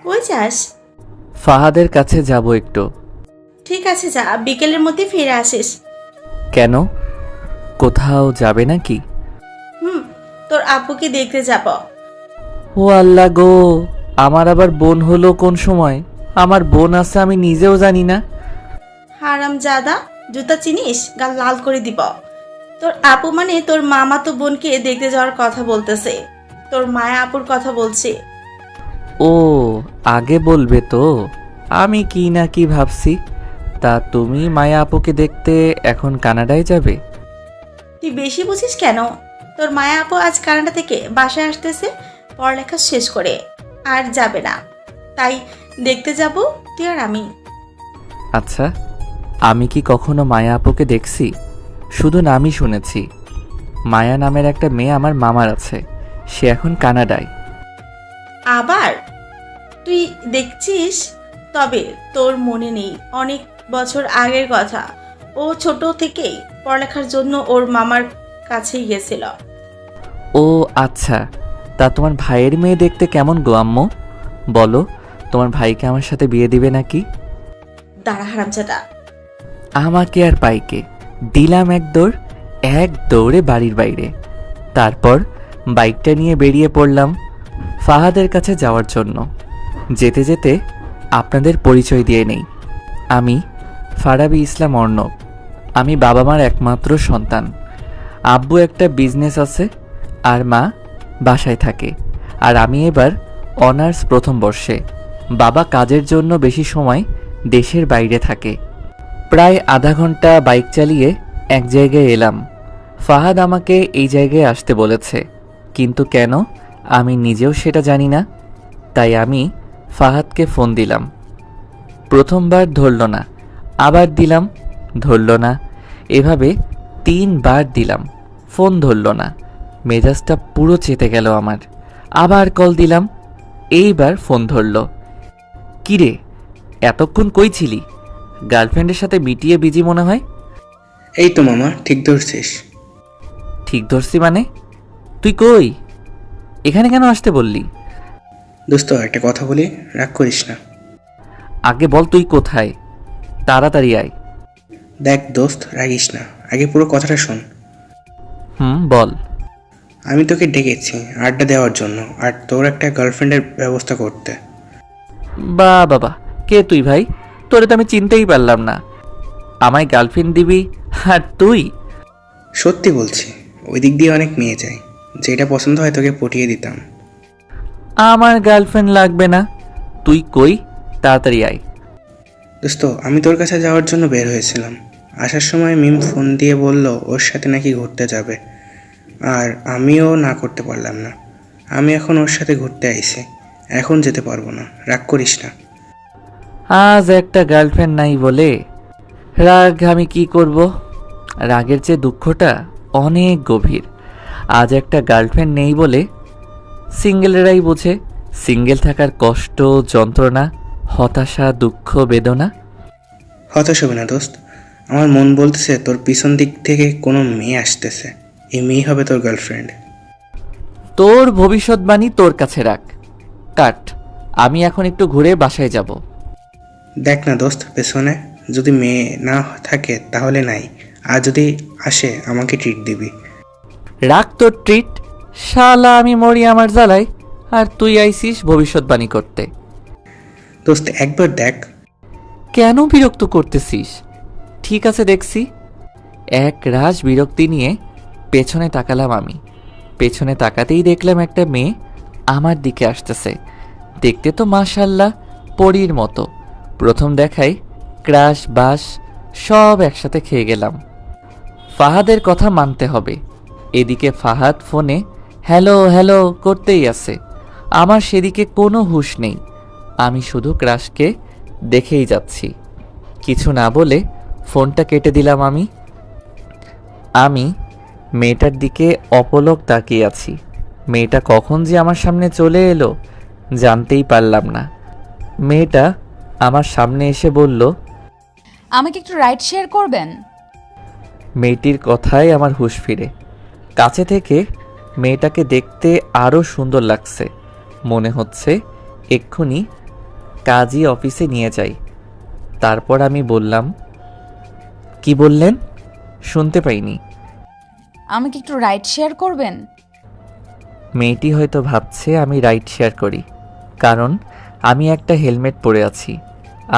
কই যাস? ফাহাদের কাছে যাব একটু। ঠিক আছে যা, বিকেলের মধ্যে ফিরে আসিস। কেন, কোথাও যাবে নাকি? তোর আপুকে দেখতে যাব। ও আল্লাহ গো, আমার আবার বোন হলো কোন সময়? আমার বোন আছে আমি নিজেও জানি না। হারাম জাদা, জুতা চিনিস? গাল লাল করে দিব। তোর আপু মানে তোর মামা তো বোনকে দেখতে যাওয়ার কথা বলতেছে। তোর মায়া আপুর কথা বলছে। ও, আগে বলবে তো, আমি কি না কি ভাবছি। তা তুমি মায়া আপুকে দেখতে এখন কানাডায় যাবে? তুই বেশি বুঝিস কেন? তোর মায়া আপু আজ কানাডা থেকে বাসায় আসতেছে পড়ালেখা শেষ করে, আর যাবে না। তাই দেখতে যাব তুই আর আমি। আচ্ছা, আমি কি কখনো মায়া আপুকে দেখছি? শুধু নামই শুনেছি। মায়া নামের একটা মেয়ে আমার মামার আছে, সে এখন কানাডায়। আবার তুই দেখছিস? তবে তোর মনে নেই অনেক বছর আগের কথা। ও ছোট থেকেই পড়ালেখার জন্য ওর মামার কাছেই গেছিল। ও আচ্ছা, তা তোমার ভাইয়ের মেয়ে দেখতে কেমন গো আম্মু? বলো, তোমার ভাইকে আমার সাথে বিয়ে দিবে নাকি? দাঁড়া হারামজাদা। আমাকে আর পাইকে দিলাম এক দৌড়ে বাড়ির বাইরে। তারপর বাইকটা নিয়ে বেরিয়ে পড়লাম ফাহাদের কাছে যাওয়ার জন্য। যেতে যেতে আপনাদের পরিচয় দিয়ে নেই, আমি ফারাবী ইসলাম অর্ণব। আমি বাবা মার একমাত্র সন্তান। আব্বু একটা বিজনেস আছে আর মা বাসায় থাকে। আর আমি এবার অনার্স প্রথম বর্ষে। বাবা কাজের জন্য বেশি সময় দেশের বাইরে থাকে। প্রায় আধা ঘন্টা বাইক চালিয়ে এক জায়গায় এলাম। ফাহাদ আমাকে এই জায়গায় আসতে বলেছে, কিন্তু কেন আমি নিজেও সেটা জানি না। তাই আমি ফাহাদকে ফোন দিলাম। প্রথমবার ধরল না, আবার দিলাম, ধরল না। এভাবে 3বার দিলাম, ফোন ধরল না। মেজাজটা পুরো চেতে গেল আমার। আবার কল দিলাম, এইবার ফোন ধরল। কিরে, এতক্ষণ কই ছিলি? গার্লফ্রেন্ডের সাথে মিটিয়ে বিজি মনে হয়। এই তো মামা, ঠিক ধরছিস। ঠিক ধরছি মানে? তুই কই? এখানে কেন আসতে বললি? দোস্ত একটা কথা বলি, রাগ করিস না। আগে বল তুই কোথায়, তাড়াতাড়ি আয়। দেখ দোস্ত, রাগিস না, আগে পুরো কথাটা শোন। বল। আমি তোকে ডেকেছি আড্ডা দেওয়ার জন্য, আর তোর একটা গার্লফ্রেন্ডের ব্যবস্থা করতে। বাবা, কে তুই ভাই? তোরে তো আমি চিনতেই পারলাম না। আমায় গার্লফ্রেন্ড দিবি আর তুই? সত্যি বলছি, ওই দিক দিয়ে অনেক মেয়ে যায়, যেটা পছন্দ হয় তোকে পটিয়ে দিতাম। আমার গার্লফ্রেন্ড লাগবে না, তুই কই, তাড়াতাড়ি আয়। দোস্ত, আমি তোর কাছে যাওয়ার জন্য বের হয়েছিলাম। আসার সময় মিম ফোন দিয়ে বলল ওর সাথে নাকি ঘুরতে যাবে, আর আমিও না করতে পারলাম না। আমি এখন ওর সাথে ঘুরতে আইছি, এখন যেতে পারবো না, রাগ করিস না। আজ একটা গার্লফ্রেন্ড নাই বলে রাগ আমি কি করব? রাগের চেয়ে দুঃখটা অনেক গভীর। আজ একটা গার্লফ্রেন্ড নেই বলে সিঙ্গেলেরাই বোঝে সিঙ্গেল থাকার কষ্ট, যন্ত্রণা, হতাশা, দুঃখ, বেদনা। হতাশ হবে না দোস্ত, আমার মন বলতেছে তোর পিছন দিক থেকে কোনো মেয়ে আসতেছে, এই মেয়ে হবে তোর গার্লফ্রেন্ড। তোর ভবিষ্যৎবাণী তোর কাছে রাখ, কাট। আমি এখন একটু ঘুরে বাসায় যাব। দেখ না দোস্ত, পেছনে যদি মেয়ে না থাকে তাহলে নাই, আর যদি আসে আমাকে ট্রিট দিবি। রাখ তোর ট্রিট, শালা আমি মরি আমার জ্বালায়, আর তুই আইসিস ভবিষ্যৎবাণী করতে। দোস্ত একবার দেখ। কেন বিরক্ত করতেছিস? ঠিক আছে দেখছি। এক রাশ বিরক্তি নিয়ে পেছনে তাকালাম আমি। পেছনে তাকাতেই দেখলাম একটা মেয়ে আমার দিকে আসতেছে। দেখতে তো মাশাল্লাহ পরীর মতো। প্রথম দেখাই ক্রাশ বাস সব একসাথে খেয়ে গেলাম। ফাহাদের কথা মানতে হবে। এদিকে ফাহাদ ফোনে হ্যালো হ্যালো করতেই আছে, আমার সেদিকে কোনো হুঁশ নেই। আমি শুধু ক্রাশকে দেখেই যাচ্ছি। কিছু না বলে ফোনটা কেটে দিলাম আমি মেয়েটার দিকে অপলক তাকিয়ে আছি। মেয়েটা কখন যে আমার সামনে চলে এলো জানতেই পারলাম না। মেয়েটা আমার সামনে এসে বলল, আমাকে একটু রাইড শেয়ার করবেন? মেয়েটির কথায় আমার হুঁশ ফিরে। কাছে থেকে মেয়েটাকে দেখতে আরও সুন্দর লাগছে। মনে হচ্ছে এক্ষুনি কাজী অফিসে নিয়ে যাই। তারপর আমি বললাম, কি বললেন? শুনতে পাইনি। আমাকে একটু রাইড শেয়ার করবেন? মেয়েটি হয়তো ভাবছে আমি রাইড শেয়ার করি, কারণ আমি একটা হেলমেট পরে আছি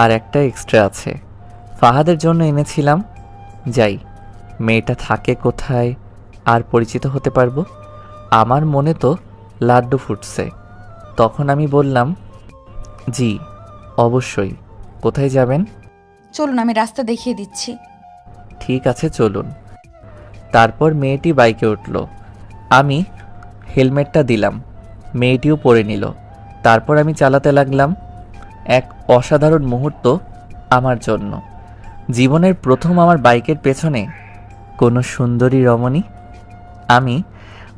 আর একটা এক্সট্রা আছে। ফাহাদের জন্য এনেছিলাম। যাই, মেয়েটা থাকে কোথায় আর পরিচিত হতে পারবো। আমার মনে তো লাড্ডু ফুটছে। তখন আমি বললাম, জি অবশ্যই। কোথায় যাবেন? চলুন আমি রাস্তা দেখিয়ে দিচ্ছি। ঠিক আছে চলুন। তারপর মেয়েটি বাইকে উঠল। আমি হেলমেটটা দিলাম, মেয়েটিও পরে নিল। তারপর আমি চালাতে লাগলাম। এক অসাধারণ মুহূর্ত আমার জন্য। জীবনের প্রথম আমার বাইকের পেছনে কোনো সুন্দরী রমণী। আমি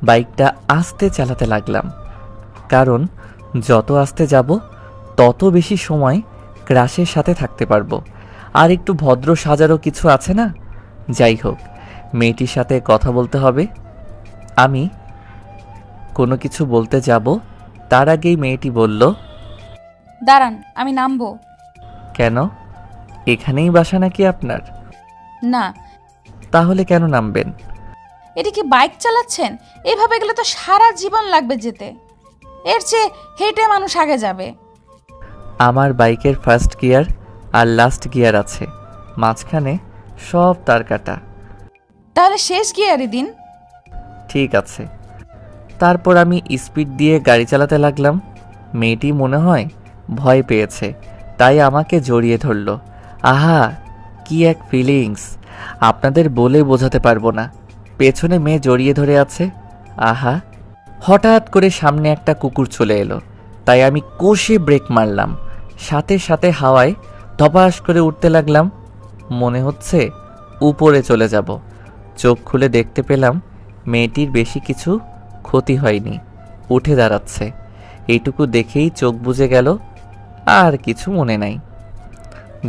বাইকটা আস্তে চালাতে লাগলাম, কারণ যত আস্তে যাব তত বেশি সময় ক্রাশের সাথে থাকতে পারবো। আর একটু ভদ্র সাজারও কিছু আছে না? যাই হোক, মেয়েটির সাথে কথা বলতে হবে। আমি কোনো কিছু বলতে যাব, তার আগেই মেয়েটি বলল, দাঁড়ান, আমি নামবো। কেন? এখানেই বাসা নাকি আপনার? না। তাহলে কেন নামবেন? এটা কি বাইক চালাচ্ছেন? এভাবে গেলে তো সারা জীবন লাগবে যেতে। এর চেয়ে হেঁটে মানুষ আগে যাবে। আমার বাইকের ফার্স্ট গিয়ার আর লাস্ট গিয়ার আছে, মাঝখানে সব তার কাটা। তাহলে শেষ গিয়ারই দিন। ঠিক আছে। তারপর আমি স্পিড দিয়ে গাড়ি চালাতে লাগলাম। মেয়েটি মনে হয় ভয় পেয়েছে, তাই আমাকে জড়িয়ে ধরল। আহা, কি এক ফিলিংস! আপনাদের বলে বোঝাতে পারবো না। পেছনে মেয়ে জড়িয়ে ধরে আছে। আহা! হঠাৎ করে সামনে একটা কুকুর চলে এলো, তাই আমি কষে ব্রেক মারলাম। সাথে সাথে হাওয়ায় ধপাস করে উঠতে লাগলাম। মনে হচ্ছে উপরে চলে যাব। চোখ খুলে দেখতে পেলাম মেয়েটির বেশি কিছু ক্ষতি হয়নি, উঠে দাঁড়াচ্ছে। এইটুকু দেখেই চোখ বুজে গেল, আর কিছু মনে নাই।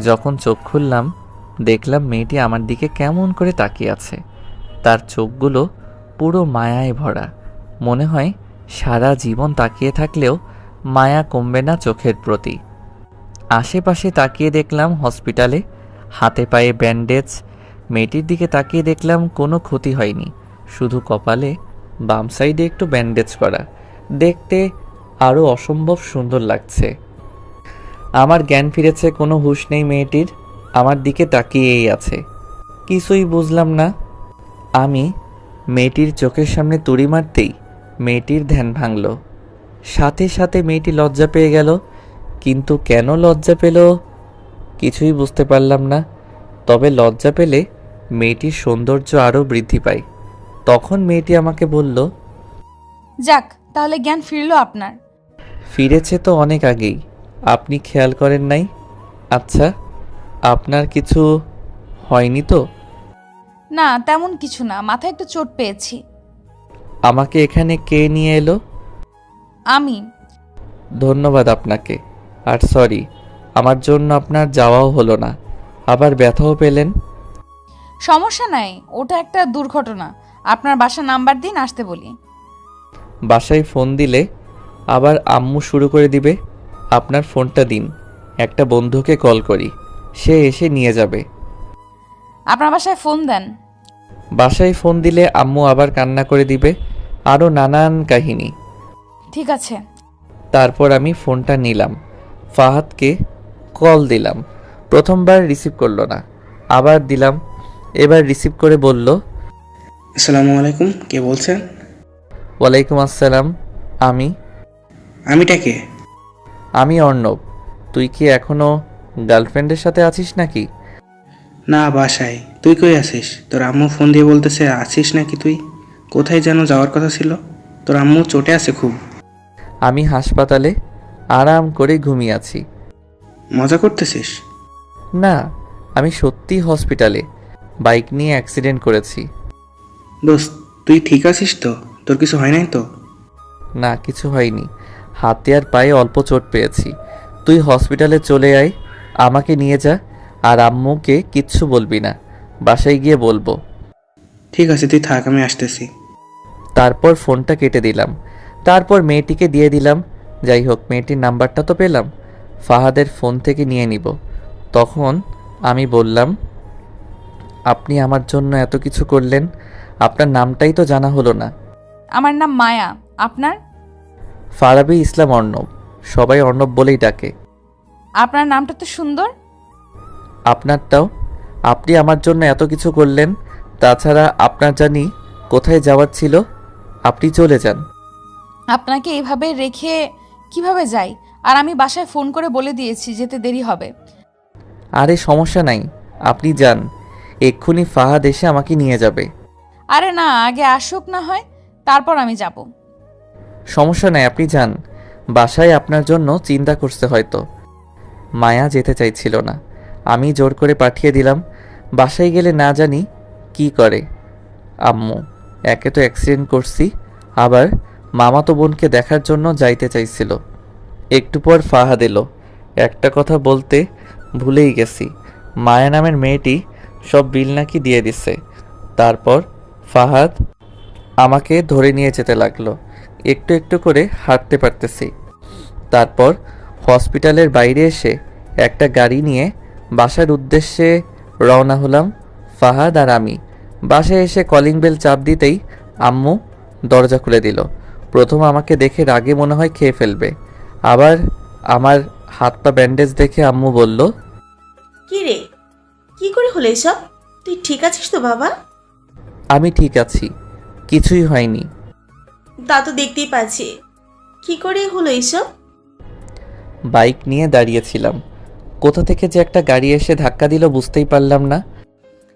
যখন চোখ খুললাম দেখলাম মেয়েটি আমার দিকে কেমন করে তাকিয়ে আছে। তার চোখগুলো পুরো মায়ায় ভরা। মনে হয় সারা জীবন তাকিয়ে থাকলেও মায়া কমবে না চোখের প্রতি। আশেপাশে তাকিয়ে দেখলাম হসপিটালে, হাতে পায়ে ব্যান্ডেজ। মেয়েটির দিকে তাকিয়ে দেখলাম কোনো ক্ষতি হয়নি, শুধু কপালে বাম সাইডে একটু ব্যান্ডেজ করা। দেখতে আরও অসম্ভব সুন্দর লাগছে। আমার জ্ঞান ফিরেছে, কোনো হুঁশ নেই মেয়েটির। আমার দিকে তাকিয়েই আছে, কিছুই বুঝলাম না। আমি মেয়েটির চোখের সামনে তুড়ি মারতেই মেয়েটির ধ্যান ভাঙল। সাথে সাথে মেয়েটি লজ্জা পেয়ে গেল, কিন্তু কেন লজ্জা পেল কিছুই বুঝতে পারলাম না। তবে লজ্জা পেলে মেয়েটির সৌন্দর্য আরও বৃদ্ধি পায়। তখন মেয়েটি আমাকে বলল, যাক, তাহলে জ্ঞান ফিরলো আপনার। ফিরেছে তো অনেক আগেই, আপনি খেয়াল করেন নাই? আচ্ছা, আপনার কিছু হয়নি তো? না, তেমন কিছু না, মাথায় একটু চোট পেয়েছি। আমাকে এখানে কে নিয়ে এলো? আমি। ধন্যবাদ আপনাকে। আর সরি, আমার জন্য আপনার যাওয়াও হলো না, আবার ব্যথাও পেলেন। সমস্যা নাই, ওটা একটা দুর্ঘটনা। আপনার বাসা নাম্বার দিন, আসতে বলি। বাসায় ফোন দিলে আবার আম্মু শুরু করে দিবে। আপনার ফোনটা দিন, একটা বন্ধুকে কল করি, সে এসে নিয়ে যাবে। আপনার বাসায় ফোন দেন। বাসায় ফোন দিলে আম্মু আবার কান্না করে দিবে, আরও নানান কাহিনী। ঠিক আছে। তারপর আমি ফোনটা নিলাম, ফাহাদকে কল দিলাম। প্রথমবার রিসিভ করলো না, আবার দিলাম। এবার রিসিভ করে বলল, আসসালামু আলাইকুম, কে বলছেন? ওয়ালাইকুম আসসালাম। আমিটা কে? আমি অর্ণব। তুই কি এখনো গার্লফ্রেন্ডের সাথে আছিস নাকি? না, বাসায়। তুই কই আছিস? তোর আম্মু ফোন দিয়ে বলতেছে আছিস নাকি তুই? কোথায় যেন যাওয়ার কথা ছিল? তোর আম্মু চোটে আছে খুব। আমি হাসপাতালে আরাম করে ঘুমিয়ে আছি। মজা করতেছিস? না, আমি সত্যি হসপিটালে বাইক নিয়ে অ্যাক্সিডেন্ট করেছি। দোস্ত, তুই ঠিক আছিস তো? তোর কিছু হয় নাই তো? না, কিছু হয়নি, হাতে আর পায়ে অল্প চোট পেয়েছি। তুই হসপিটালে চলে আয়, আমাকে নিয়ে যা। আর আম্মুকে কিচ্ছু বলবি না, বাসায় গিয়ে বলবো। ঠিক আছে, তুই থাক, আমি আসতেছি। তারপর ফোনটা কেটে দিলাম। তারপর মেয়েটিকে দিয়ে দিলাম। যাই হোক, মেয়েটির নাম্বারটা তো পেলাম, ফাহাদের ফোন থেকে নিয়ে নিব। তখন আমি বললাম, আপনি আমার জন্য এত কিছু করলেন, আপনার নামটাই তো জানা হলো না। আমার নাম মায়া। আপনার? ফারাবী ইসলাম অর্ণব, সবাই অর্ণব বলেই ডাকে। আপনার নামটা তো সুন্দর। আপনারটাও। আপনি আমার জন্য এত কিছু করলেন, তাছাড়া আপনার জানি কোথায় যাওয়ার ছিল, আপনি চলে যান। আপনাকে এভাবে রেখে কিভাবে যাই? আর আমি বাসায় ফোন করে বলে দিয়েছি যেতে দেরি হবে। আরে সমস্যা নাই, আপনি যান, এক্ষুনি ফাহাদ এসে আমাকে নিয়ে যাবে। আরে না, আগে আসুক না হয়, তারপর আমি যাব। সমস্যা নাই, আপনি যান, বাসায় আপনার জন্য চিন্তা করছে হয়তো। মায়া যেতে চাইছিল না, আমি জোর করে পাঠিয়ে দিলাম। বাসায় গেলে না জানি কি করে আম্মু। একে তো অ্যাক্সিডেন্ট করছি, আবার মামাতো বোনকে দেখার জন্য যাইতে চাইছিল। একটু পর ফাহাদ এলো। একটা কথা বলতে ভুলেই গেছি, মায়া নামের মেয়েটি সব বিল নাকি দিয়ে দিছে। তারপর ফাহাদ আমাকে ধরে নিয়ে যেতে লাগলো। একটু একটু করে হাঁটতে পারতেছি। তারপর হসপিটালের বাইরে এসে একটা গাড়ি নিয়ে বাসার উদ্দেশ্যে রওনা হলাম, ফাহাদ আর আমি। বাসায় এসে কলিং বেল চাপ দিতেই আম্মু দরজা খুলে দিল। প্রথম আমাকে দেখে রাগে মনে হয় খেয়ে ফেলবে, আবার আমার হাত পা ব্যান্ডেজ দেখে আম্মু বলল, কি রে, কি করে হলো এসব? তুই ঠিক আছিস তো বাবা? আমি ঠিক আছি, কিছুই হয়নি। তা তো দেখতেই পাচ্ছি। কি করে হলো এসব? বাইক নিয়ে দাঁড়িয়েছিলাম, কোথা থেকে যে একটা গাড়ি এসে ধাক্কা দিল বুঝতেই পারলাম না।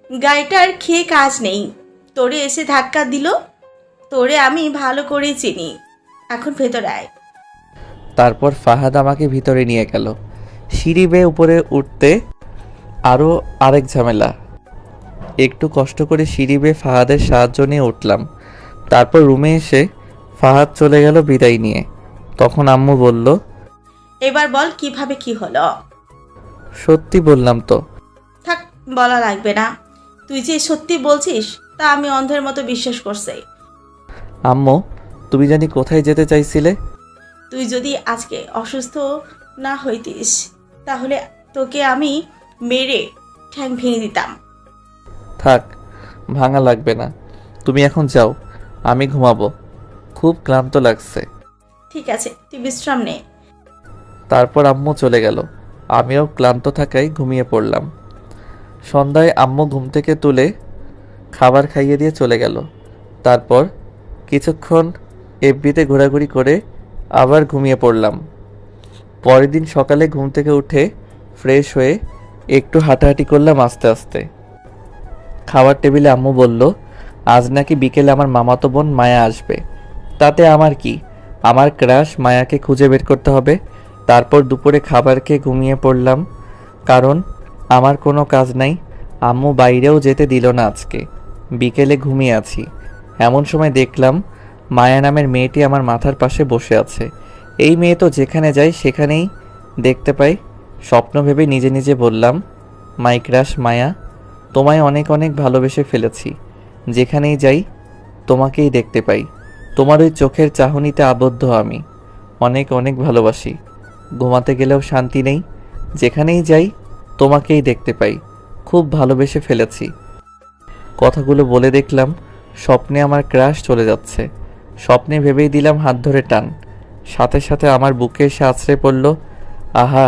গাড়িটার খেয়ে কাজ নেই, তোরে এসে ধাক্কা দিল। তোরে আমি ভালো করে চিনি, এখন ভেতরে আয়। তারপর ফাহাদ আমাকে ভিতরে নিয়ে গেল। সিঁড়ি বেয়ে উপরে উঠতে আরও আরেক ঝামেলা। একটু কষ্ট করে সিঁড়ি বেয়ে ফাহাদের সাহায্য নিয়ে উঠলাম। তারপর রুমে এসে ফাহাদ চলে গেল বিদায় নিয়ে। তখন আম্মু বলল, এবার বল কিভাবে কি হলো। সত্যি বললাম তো। থাক, বলা লাগবে না। তুই যে সত্যি বলছিস তা আমি অন্ধের মতো বিশ্বাস করছি। আম্মু, তুমি জানি কোথায় যেতে চাইছিলে? তুই যদি আজকে অসুস্থ না হইতিস তাহলে তোকে আমি মেরে ঠ্যাং ভেঙে দিতাম। থাক, ভাঙা লাগবে না, তুমি এখন যাও, আমি ঘুমাবো, খুব ক্লান্ত লাগছে। ঠিক আছে, তুই বিশ্রাম নে। তারপর আম্মু চলে গেল, আমিও ক্লান্ত থাকায় ঘুমিয়ে পড়লাম। সন্ধ্যায় আম্মু ঘুম থেকে তুলে খাবার খাইয়ে দিয়ে চলে গেল। তারপর কিছুক্ষণ এফবিতে ঘোরাঘুরি করে আবার ঘুমিয়ে পড়লাম। পরের দিন সকালে ঘুম থেকে উঠে ফ্রেশ হয়ে একটু হাঁটাহাঁটি করলাম আস্তে আস্তে। খাবার টেবিলে আম্মু বলল, আজ নাকি বিকেলে আমার মামাতো বোন মায়া আসবে। তাতে আমার কি, আমার ক্রাশ মায়াকে খুঁজে বের করতে হবে। তারপর দুপুরে খাবার খেয়ে ঘুমিয়ে পড়লাম, কারণ আমার কোনো কাজ নাই। আম্মু বাইরেও যেতে দিল না আজকে, বিকেলে ঘুমিয়ে আছি। এমন সময় দেখলাম মায়া নামের মেয়েটি আমার মাথার পাশে বসে আছে। এই মেয়ে তো যেখানে যায় সেখানেই দেখতে পাই। স্বপ্ন ভেবে নিজে নিজে বললাম, মাই ক্রাশ মায়া, তোমায় অনেক অনেক ভালোবেসে ফেলেছি। যেখানেই যাই তোমাকেই দেখতে পাই, তোমার ওই চোখের চাহনিতে আবদ্ধ আমি। অনেক অনেক ভালোবাসি, ঘুমাতে গেলেও শান্তি নেই, যেখানেই যাই তোমাকেই দেখতে পাই, খুব ভালোবেসে ফেলেছি। কথাগুলো বলে দেখলাম স্বপ্নে আমার ক্রাশ চলে যাচ্ছে। স্বপ্নে ভেবেই দিলাম হাত ধরে টান, সাথে সাথে আমার বুকে এসে আছড়ে পড়ল। আহা,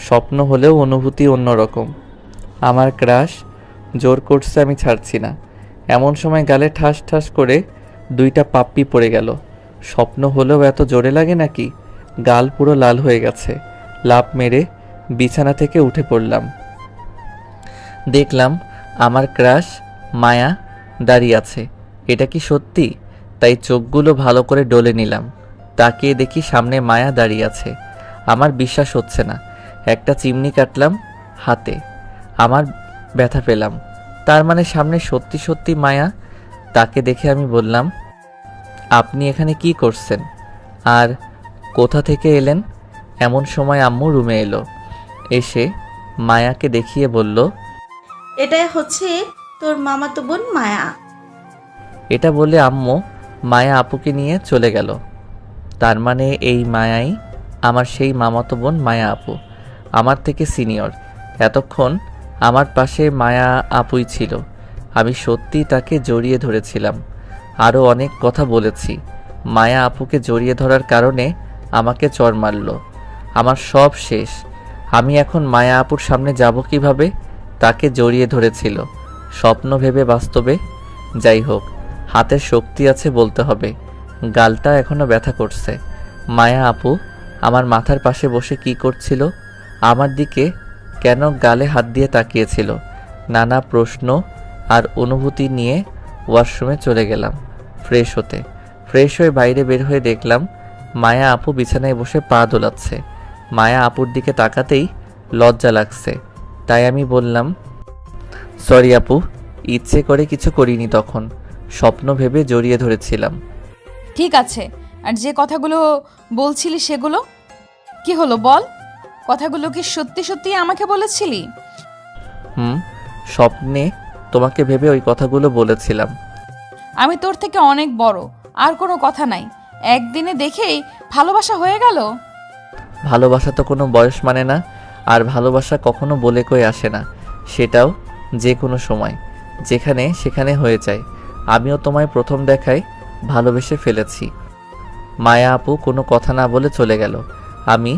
স্বপ্ন হলেও অনুভূতি অন্যরকম। আমার ক্রাশ জোর করছে, আমি ছাড়ছি না। এমন সময় গালে ঠাস ঠাস করে দুইটা পাপ্পি পড়ে গেল। স্বপ্ন হলেও এত জোরে লাগে নাকি? গাল পুরো লাল হয়ে গেছে। লাফ মেরে বিছানা থেকে উঠে পড়লাম। দেখলাম আমার ক্রাশ মায়া দাঁড়িয়ে আছে। এটা কি সত্যি? তাই চোখগুলো ভালো করে ডলে নিলাম। তাকিয়ে দেখি সামনে মায়া দাঁড়িয়ে আছে। আমার বিশ্বাস হচ্ছে না। একটা চিমনি কাটলাম হাতে, আমার ব্যথা পেলাম। তার মানে সামনে সত্যি সত্যি মায়া। তাকে দেখে আমি বললাম, আপনি এখানে কি করছেন আর কোথা থেকে এলেন? এমন সময় আম্মু রুমে এলো। এসে মায়াকে দেখিয়ে বলল, এটাই হচ্ছে তোর মামাতো বোন মায়া। এটা বলে আম্মু মায়া আপুকে নিয়ে চলে গেল। তার মানে এই মায়াই আমার সেই মামাতো বোন মায়া আপু, আমার থেকে সিনিয়র। এতক্ষণ আমার পাশে মায়া আপুই ছিল। আমি সত্যিই তাকে জড়িয়ে ধরেছিলাম, আরও অনেক কথা বলেছি। মায়া আপুকে জড়িয়ে ধরার কারণে আমাকে চড় মারল। আমার সব শেষ। আমি এখন মায়া আপুর সামনে যাব কিভাবে? তাকে জড়িয়ে ধরেছিল, স্বপ্ন ভেবে বাস্তবে। যাই হোক, হাতের শক্তি আছে বলতে হবে। গালটা এখনো ব্যথা করছে। মায়া আপু আমার মাথার পাশে বসে কি করছিল? আমার দিকে কেন গালে হাত দিয়ে তাকিয়েছিল? নানা প্রশ্ন আর অনুভূতি নিয়ে ওয়াশরুমে চলে গেলাম ফ্রেশ হতে। ফ্রেশ হয়ে বাইরে বের হয়ে দেখলাম মায়া আপু বিছানায় বসে পা দোলাচ্ছে। মায়া আপুর দিকে তাকাতেই লজ্জা লাগছে, তাই আমি বললাম, সরি আপু, ইচ্ছে করে কিছু করিনি, তখন স্বপ্ন ভেবে জড়িয়ে ধরেছিলাম। ঠিক আছে, আর যে কথাগুলো বলছিলি সেগুলো কি হলো বল? কথাগুলো কি সত্যি সত্যি আমাকে বলেছিলি? স্বপ্নে তোমাকে ভেবে ওই কথাগুলো বলেছিলাম। আমি তোর থেকে অনেক বড়, আর কোনো কথা নাই। একদিনে দেখেই ভালোবাসা হয়ে গেল? ভালোবাসা তো কোনো বয়স মানে না, আর ভালোবাসা কখনো বলে কই আসে না, সেটাও যে কোনো সময় যেখানে সেখানে হয়ে যায়। আমিও তোমায় প্রথম দেখায় ভালোবেসে ফেলেছি। মায়া আপু কোনো কথা না বলে চলে গেল। আমি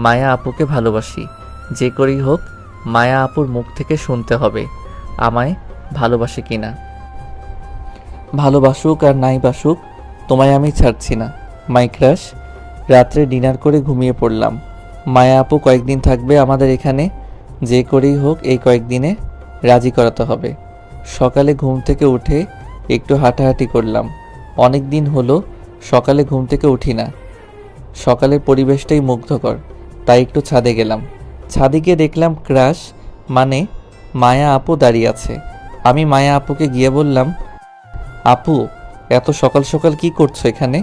মায়া আপুকে ভালোবাসি, যে করেই হোক মায়া আপুর মুখ থেকে শুনতে হবে আমায় ভালোবাসে কিনা। ভালোবাসুক আর নাই বাসুক, তোমায় আমি ছাড়ছি না মাই ক্রাশ। রাত্রে ডিনার করে ঘুমিয়ে পড়লাম। মায়া আপু কয়েকদিন থাকবে আমাদের এখানে, যে করেই হোক এই কয়েকদিনে রাজি করাতে হবে। সকালে ঘুম থেকে উঠে একটু হাঁটাহাঁটি করলাম। অনেক দিন হলো সকালে ঘুম থেকে উঠি না। সকালের পরিবেশটাই মুগ্ধকর, তাই একটু ছাদে গেলাম। ছাদে গিয়ে দেখলাম ক্রাশ মানে মায়া আপু দাঁড়িয়ে আছে। আমি মায়া আপুকে গিয়ে বললাম, আপু এত সকাল সকাল কি করছো এখানে?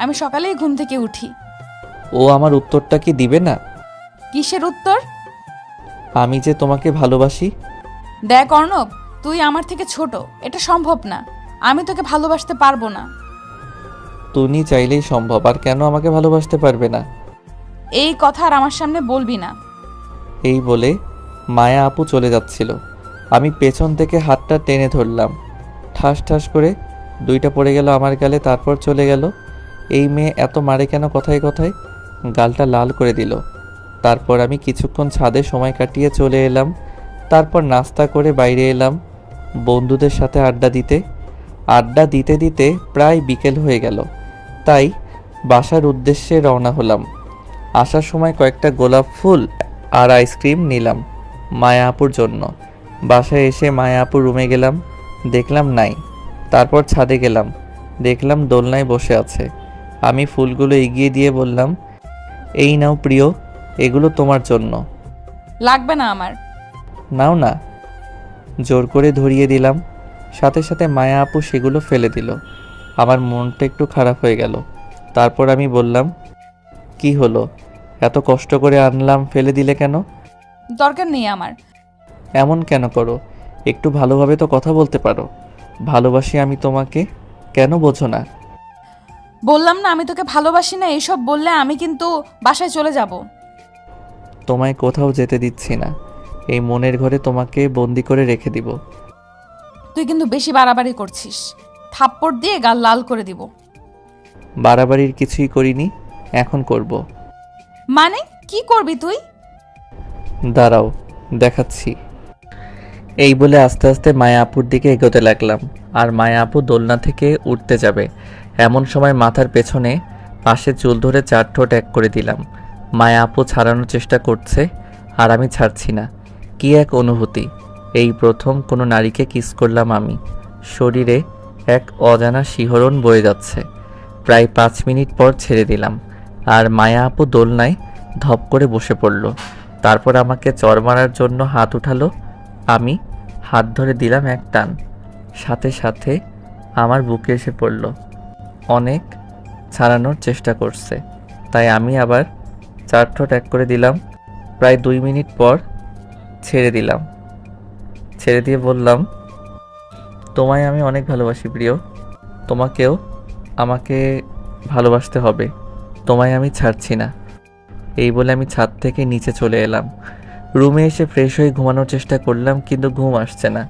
আমি সকালেই ঘুম থেকে উঠি। ও আমার উত্তরটা কি দিবে না? কিসের উত্তর? আমি যে তোমাকে ভালোবাসি। দেখ অর্ণব, তুই আমার থেকে ছোট, এটা সম্ভব না। আমি তোকে ভালোবাসতে পারবো না। তুমি চাইলেই সম্ভব, আর কেন আমাকে ভালোবাসতে পারবে না? এই কথা আর আমার সামনে বলবি না। এই বলে মায়া আপু চলে যাচ্ছিল। আমি পেছন থেকে হাতটা টেনে ধরলাম। ঠাস ঠাস করে দুইটা পড়ে গেল আমার গালে, তারপর চলে গেল। এই মেয়ে এত মারে কেন কথায় কথায়? গালটা লাল করে দিল। তারপর আমি কিছুক্ষণ ছাদে সময় কাটিয়ে চলে এলাম। তারপর নাস্তা করে বাইরে এলাম বন্ধুদের সাথে আড্ডা দিতে দিতে প্রায় বিকেল হয়ে গেল। তাই বাসার উদ্দেশ্যে রওনা হলাম। আসার সময় কয়েকটা গোলাপ ফুল আর আইসক্রিম নিলাম মায়া আপুর জন্য। বাসায় এসে মায়া আপুর রুমে গেলাম, দেখলাম নাই। তারপর ছাদে গেলাম, দেখলাম দোলনায় বসে আছে। আমি ফুলগুলো এগিয়ে দিয়ে বললাম, এই নাও প্রিয়, এগুলো তোমার জন্য। লাগবে না আমার। নাও না। জোর করে ধরিয়ে দিলাম। সাথে সাথে মায়া আপু সেগুলো ফেলে দিল। আমার মনটা একটু খারাপ হয়ে গেল। তারপর আমি বললাম, কি হলো, এত কষ্ট করে আনলাম, ফেলে দিলে কেন? দরকার নেই আমার। এমন কেন করো? একটু ভালোভাবে তো কথা বলতে পারো। ভালোবাসি আমি তোমাকে, কেন বোঝো না? বললাম না আমি তোকে ভালোবাসি না। এইসব বললে আমি কিন্তু বাসায় চলে যাব। তোমায় কোথাও যেতে দিচ্ছি না। এই মনের ঘরে তোমাকে বন্দি করে রেখে দিব। তুই কিন্তু বেশি বাড়াবাড়ি করছিস। থাপ্পড় দিয়ে গাল লাল করে দিব। বাড়াবাড়ির কিছুই করিনি, এখন করব। মানে কি করবি তুই? দাঁড়াও, দেখাচ্ছি। এই বলে আস্তে আস্তে মায়া আপুর দিকে এগোতে লাগলাম। আর মায়া আপু দোলনা থেকে উঠতে যাবে এমন সময় মাথার পেছনে পাশে চুল ধরে চার ঠোঁট এক করে দিলাম। মায়া আপু ছাড়ানোর চেষ্টা করছে, আর আমি ছাড়ছি না। কি এক অনুভূতি! এই প্রথম কোনো নারীকে কিস করলাম আমি। শরীরে এক অজানা শিহরণ বয়ে যাচ্ছে। প্রায় 5 মিনিট পর ছেড়ে দিলাম, আর মায়া আপু দোলনায় ধপ করে বসে পড়ল। তারপর আমাকে চড় মারার জন্য হাত উঠালো। আমি হাত ধরে দিলাম এক টান, সাথে সাথে আমার বুকে এসে পড়ল। অনেক ছাড়ানোর চেষ্টা করছে, তাই আমি আবার চার ঠোঁট এক করে দিলাম। প্রায় 2 মিনিট পর ছেড়ে দিলাম। ছেড়ে দিয়ে বললাম, তোমায় আমি অনেক ভালোবাসি প্রিয়, তোমাকেও আমাকে ভালোবাসতে হবে, তোমায় আমি ছাড়ছি না। এই বলে আমি ছাদ থেকে নিচে চলে এলাম। রুমে এসে ফ্রেশ হয়ে ঘুমানোর চেষ্টা করলাম, কিন্তু ঘুম আসছে না।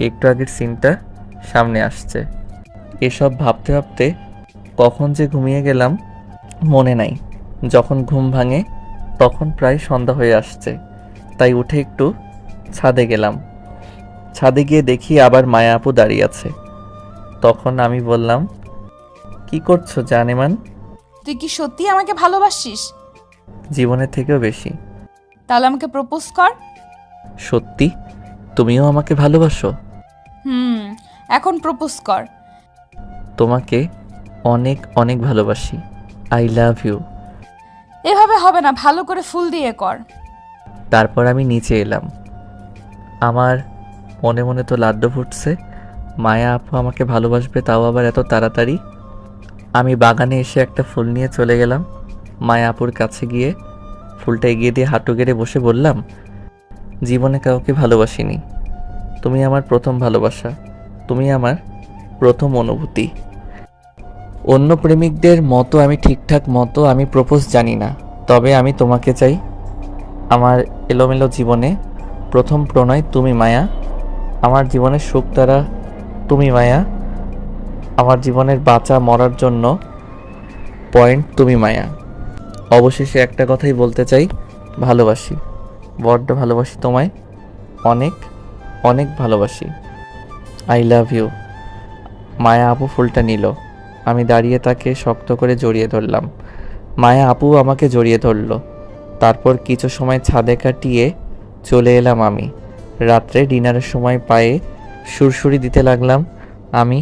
একটু আগের সিনটা সামনে আসছে। এসব ভাবতে ভাবতে কখন যে ঘুমিয়ে গেলাম মনে নাই। যখন ঘুম ভাঙে তখন প্রায় সন্ধ্যা হয়ে আসছে, তাই উঠে একটু ছাদে গেলাম। ছাদে গিয়ে দেখি আবার মায়া আপু দাঁড়িয়ে আছে। তখন আমি বললাম, কি করছো জানেমান? তুই কি সত্যি আমাকে ভালোবাসিস? জীবনের থেকেও বেশি। তাহলে আমাকে প্রপোজ কর। সত্যি? তুমিও আমাকে ভালোবাসো? এখন প্রপোজ কর। তোমাকে অনেক অনেক ভালোবাসি। I love you. এভাবে হবে না, ভালো করে ফুল দিয়ে কর। তারপর আমি নিচে এলাম। আমার মনে মনে তো লাড্ডু ফুটছে, মায়া আপু আমাকে ভালোবাসবে, তাও আবার এত তাড়াতাড়ি। আমি বাগানে এসে একটা ফুল নিয়ে চলে গেলাম। মায়া আপুর কাছে গিয়ে ফুলটা এগিয়ে দিয়ে হাঁটু গেড়ে বসে বললাম, জীবনে কাউকে ভালোবাসিনি, তুমি আমার প্রথম ভালোবাসা, তুমি আমার প্রথম অনুভূতি। অন্য প্রেমিকদের মতো আমি ঠিকঠাক মতো আমি প্রপোজ জানি না, তবে আমি তোমাকে চাই। আমার এলোমেলো জীবনে প্রথম প্রণয় তুমি মায়া, আমার জীবনের সুখ তারা তুমি মায়া, আমার জীবনের বাঁচা মরার জন্য পয়েন্ট তুমি মায়া। অবশেষে একটা কথাই বলতে চাই, ভালোবাসি, বড্ড ভালোবাসি তোমায়, অনেক অনেক ভালোবাসি। I love you. মায়া আপু ফুলটা নিল। আমি দাঁড়িয়ে তাকে শক্ত করে জড়িয়ে ধরলাম। মায়া আপু আমাকে জড়িয়ে ধরল। তারপর কিছু সময় ছাদে কাটিয়ে চলে এলাম আমি। রাত্রে ডিনারের সময় পায়ে সুরসুরি দিতে লাগলাম আমি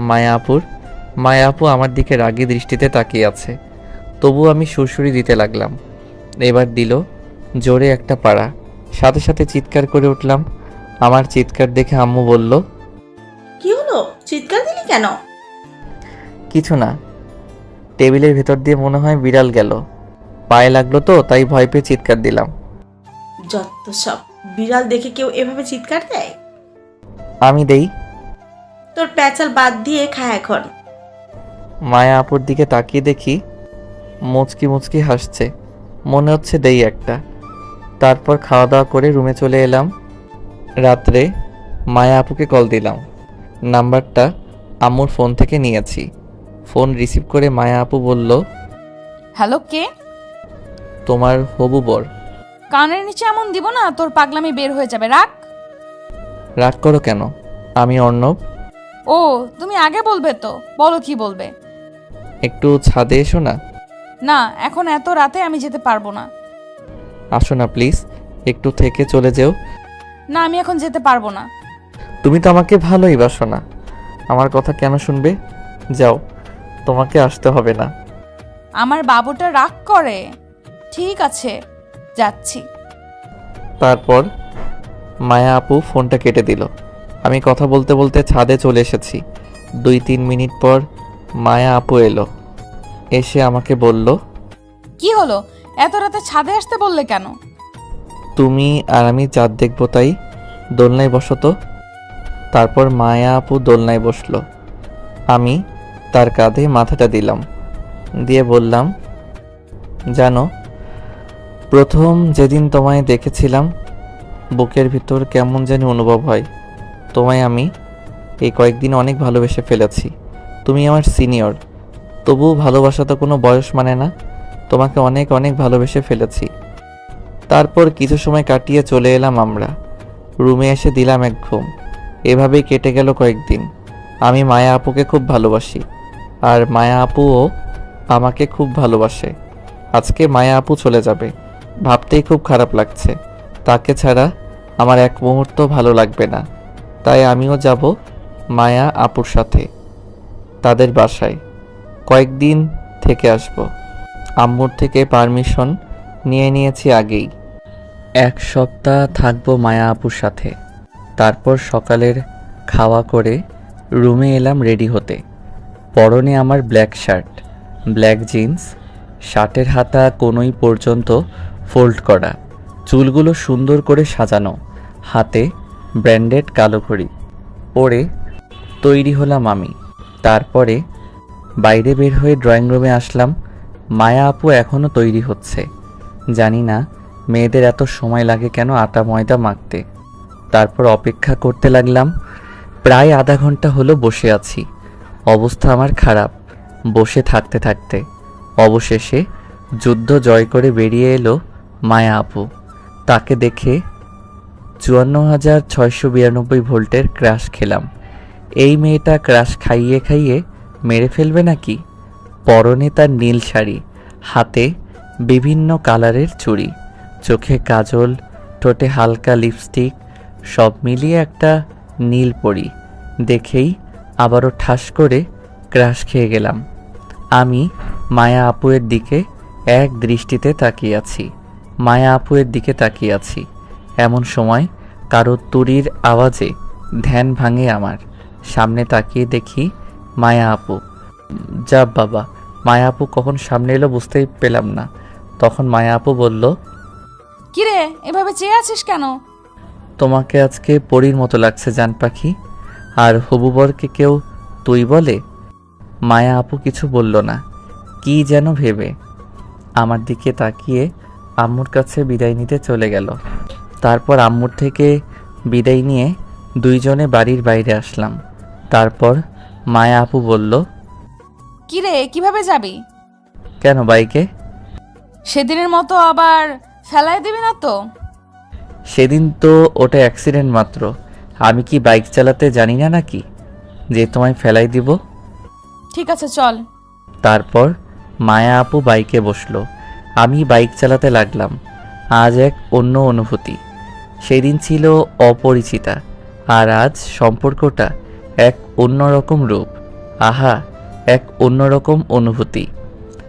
মায়া আপুর। মায়া আপু আমার দিকে রাগী দৃষ্টিতে তাকিয়ে আছে, তবু আমি সুরসুরি দিতে লাগলাম। এবার দিল জোরে একটা পাড়া, সাথে সাথে চিৎকার করে উঠলাম। আমার চিৎকার দেখে আম্মু বলল, কি হলো, চিৎকার দিলি কেন? কিছু না, টেবিলের ভেতর দিয়ে মনে হয় বিড়াল গেল, পায়ে লাগলো তো তাই ভয় পেয়ে চিৎকার দিলাম। যত সব, বিড়াল দেখে কেউ এভাবে চিৎকার দেয়? আমি দেই? তোর প্যাচাল বাদ দিয়ে খা এখন। মায়া আপুর দিকে তাকিয়ে দেখি মুচকি মুচকি হাসছে, মনে হচ্ছে দেই একটা। তারপর খাওয়া দাওয়া করে রুমে চলে এলাম। রাত্রে মায়া আপুকে কল দিলাম। নাম্বারটা আম্মুর ফোন থেকে নিয়েছি। ফোন রিসিভ করে মায়া আপু বলল, হ্যালো, কে? তোমার হবু বর। কানের নিচে এমন দিব না, তোর পাগলামি বের হয়ে যাবে। রাখ। রাগ করো কেন? আমি অর্ণব। ও, তুমি আগে বলবে তো, বলো কি বলবে। একটু ছাদে এসো না। না, এখন এত রাতে আমি যেতে পারবো না। আসো না প্লিজ, একটু থেকে চলে যেও। না, আমি এখন যেতে পারবো না। তুমি তো আমাকে ভালোই বাসো না, আমার কথা কেন শুনবে? যাও, তোমাকে আসতে হবে না। আমার বাবুটা রাগ করে। ঠিক আছে, যাচ্ছি। তারপর মায়া আপু ফোনটা কেটে দিল। আমি কথা বলতে বলতে ছাদে চলে এসেছি। 2-3 মিনিট পর মায়া আপু এলো। এসে আমাকে বলল, কি হলো, এত রাতে ছাদে আসতে বললে কেন? তুমি আর আমি চাঁদ দেখবো তাই। দোলনায় বসো তো। তারপর মায়া আপু দোলনায় বসলো। আমি তার কাঁধে মাথাটা দিলাম, দিয়ে বললাম, জানো, প্রথম যেদিন তোমায় দেখেছিলাম বুকের ভিতর কেমন জানি অনুভব হয়। তোমায় আমি এই কয়েকদিন অনেক ভালোবেসে ফেলেছি। তুমি আমার সিনিয়র, তবুও ভালোবাসা তো কোনো বয়স মানে না। তোমাকে অনেক অনেক ভালোবেসে ফেলেছি। তারপর কিছু সময় কাটিয়ে চলে এলাম আমরা। রুমে এসে দিলাম এক ঘুম। এভাবেই কেটে গেল কয়েকদিন। আমি মায়া আপুকে খুব ভালোবাসি, আর মায়া আপুও আমাকে খুব ভালোবাসে। আজকে মায়া আপু চলে যাবে, ভাবতেই খুব খারাপ লাগছে। তাকে ছাড়া আমার এক মুহূর্ত ভালো লাগবে না। তাই আমিও যাব মায়া আপুর সাথে তাদের বাসায়, কয়েকদিন থেকে আসব। আম্মুর থেকে পারমিশন নিয়ে নিয়েছি আগেই। 1 সপ্তাহ থাকবো মায়া আপুর সাথে। তারপর সকালের খাওয়া করে রুমে এলাম রেডি হতে। পরনে আমার ব্ল্যাক শার্ট, ব্ল্যাক জিন্স, শার্টের হাতা কোনোই পর্যন্ত ফোল্ড করা, চুলগুলো সুন্দর করে সাজানো, হাতে ব্র্যান্ডেড কালো ঘড়ি পরে তৈরি হলাম আমি। তারপরে বাইরে বের হয়ে ড্রয়িং রুমে আসলাম। মায়া আপু এখনও তৈরি হচ্ছে। জানি না মেয়েদের এত সময় লাগে কেন আটা ময়দা মাখতে। তারপর অপেক্ষা করতে লাগলাম। প্রায় আধা ঘন্টা হলো বসে আছি। অবস্থা আমার খারাপ বসে থাকতে থাকতে। অবশেষে যুদ্ধ জয় করে বেরিয়ে এলো মায়া আপু। তাকে দেখে 54,692 ভোল্টের ক্রাশ খেলাম। এই মেয়েটা ক্রাশ খাইয়ে খাইয়ে মেরে ফেলবে নাকি? পরনে তার নীল শাড়ি, হাতে বিভিন্ন কালারের চুড়ি, চোখে কাজল, ঠোঁটে হালকা লিপস্টিক, সব মিলিয়ে একটা নীল পরি। দেখেই আবারও ঠাস করে ক্রাশ খেয়ে গেলাম। আমি মায়া আপুয়ের দিকে এক দৃষ্টিতে তাকিয়ে আছি। মায়া আপুয়ের দিকে তাকিয়ে আছি। এমন সময় কারো তুড়ির আওয়াজে ধ্যান ভাঙে আমার। সামনে তাকিয়ে দেখি মায়া আপু। যা বাবা, মায়া আপু কখন সামনে এলো বুঝতেই পেলাম না। তখন মায়া আপু বলল, কিরে এভাবে চেয়ে আছিস কেন? তোমাকে আজকে পরীর মতো লাগছে জান পাখি। আর হবু বরকে কেউ তুই বলে? মায়া আপু কিছু বলল না, কি যেন ভেবে আমার দিকে তাকিয়ে আম্মুর কাছে বিদায় নিতে চলে গেল। তারপর আম্মুর থেকে বিদায় নিয়ে দুইজনে বাড়ির বাইরে আসলাম। তারপর মায়া আপু বলল, কিরে কিভাবে যাবি? কেন বাইকে? সেদিনের মতো আবার ফেলায় দিবি না তো? সেদিন তো ওটা অ্যাক্সিডেন্ট মাত্র। আমি কি বাইক চালাতে জানি না নাকি যে তোমায় ফেলাই দিব? ঠিক আছে চল। তারপর মায়া আপু বাইকে বসলো, আমি বাইক চালাতে লাগলাম। আজ এক অন্য অনুভূতি। সেদিন ছিল অপরিচিতা, আর আজ সম্পর্কটা এক অন্যরকম রূপ। আহা, এক অন্যরকম অনুভূতি।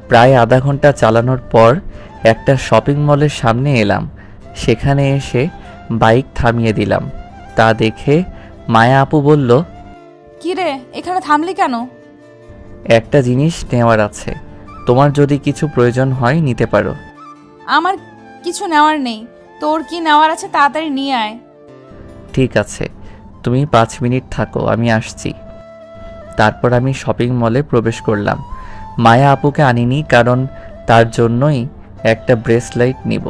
প্রায় আধা ঘন্টা চালানোর পর একটা শপিং মলের সামনে এলাম। সেখানে এসে বাইক থামিয়ে দিলাম। তা দেখে মায়া আপু বলল, কিরে এখানে থামলি কেন? একটা জিনিস নেওয়ার আছে, তোমার যদি কিছু প্রয়োজন হয় নিতে পারো। আমার কিছু নেওয়ার নেই। তোর কি নেওয়ার আছে তাড়াতাড়ি নিয়ে আয়। ঠিক আছে, তুমি 5 মিনিট থাকো, আমি আসছি। তারপর আমি শপিং মলে প্রবেশ করলাম। মায়া আপুকে আনিনি, কারণ তার জন্যই একটা ব্রেসলাইট নিব।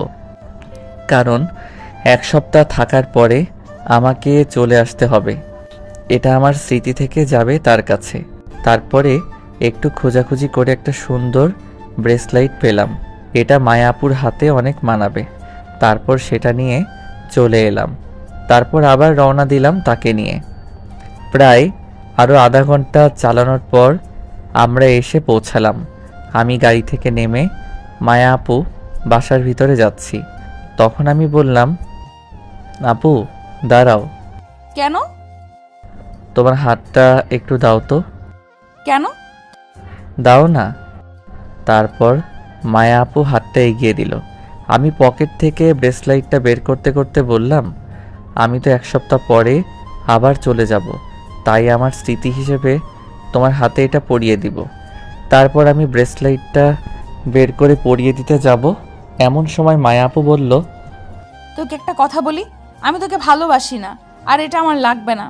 কারণ 1 সপ্তাহ থাকার পরে আমাকে চলে আসতে হবে। এটা আমার স্মৃতি থেকে যাবে তার কাছে। তারপরে একটু খোঁজাখুঁজি করে একটা সুন্দর ব্রেসলাইট পেলাম। এটা মায়া আপুর হাতে অনেক মানাবে। তারপর সেটা নিয়ে চলে এলাম। তারপর আবার রওনা দিলাম তাকে নিয়ে। প্রায় আরও আধা ঘন্টা চালানোর পর আমরা এসে পৌঁছালাম। আমি গাড়ি থেকে নেমে মায়া আপু বাসার ভিতরে যাচ্ছি। তখন আমি বললাম, আপু দাঁড়াও, কেন? তোমার হাতটা একটু দাও তো। কেন? দাও না। তারপর মায়া আপু হাতটা এগিয়ে দিল। আমি পকেট থেকে ব্রেসলাইটটা বের করতে করতে বললাম, আমি তো 1 সপ্তাহ পরে আবার চলে যাব, তাই আমার স্মৃতি হিসেবে তোমার হাতে এটা পরিয়ে দিব। তারপর আমি ব্রেসলাইটটা বের করে পরিয়ে দিতে যাব, এমন সময় মায়া আপু বলল, তোকে একটা কথা বলি, আমি তোকে ভালোবাসি না, আর এটা আমার লাগবে না।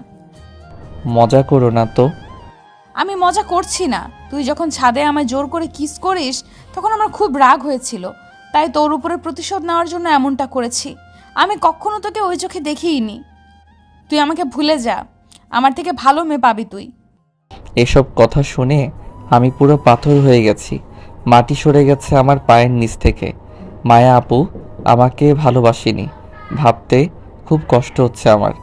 মজা করো না তো। আমি মজা করছি না। তুই যখন ছাদে আমায় জোর করে কিস করিস তখন আমার খুব রাগ হয়েছিল, তাই তোর উপরে প্রতিশোধ নেওয়ার জন্য এমনটা করেছি। আমি কখনো তোকে ওই চোখে দেখিইনি। তুই আমাকে ভুলে যা, আমার থেকে ভালো মেয়ে পাবি তুই। এসব কথা শুনে আমি পুরো পাথর হয়ে গেছি। মাটি সরে গেছে আমার পায়ের নিচ থেকে। মায়া আপু আমাকে ভালোবাসেনি ভাবতে খুব কষ্ট হচ্ছে আমার।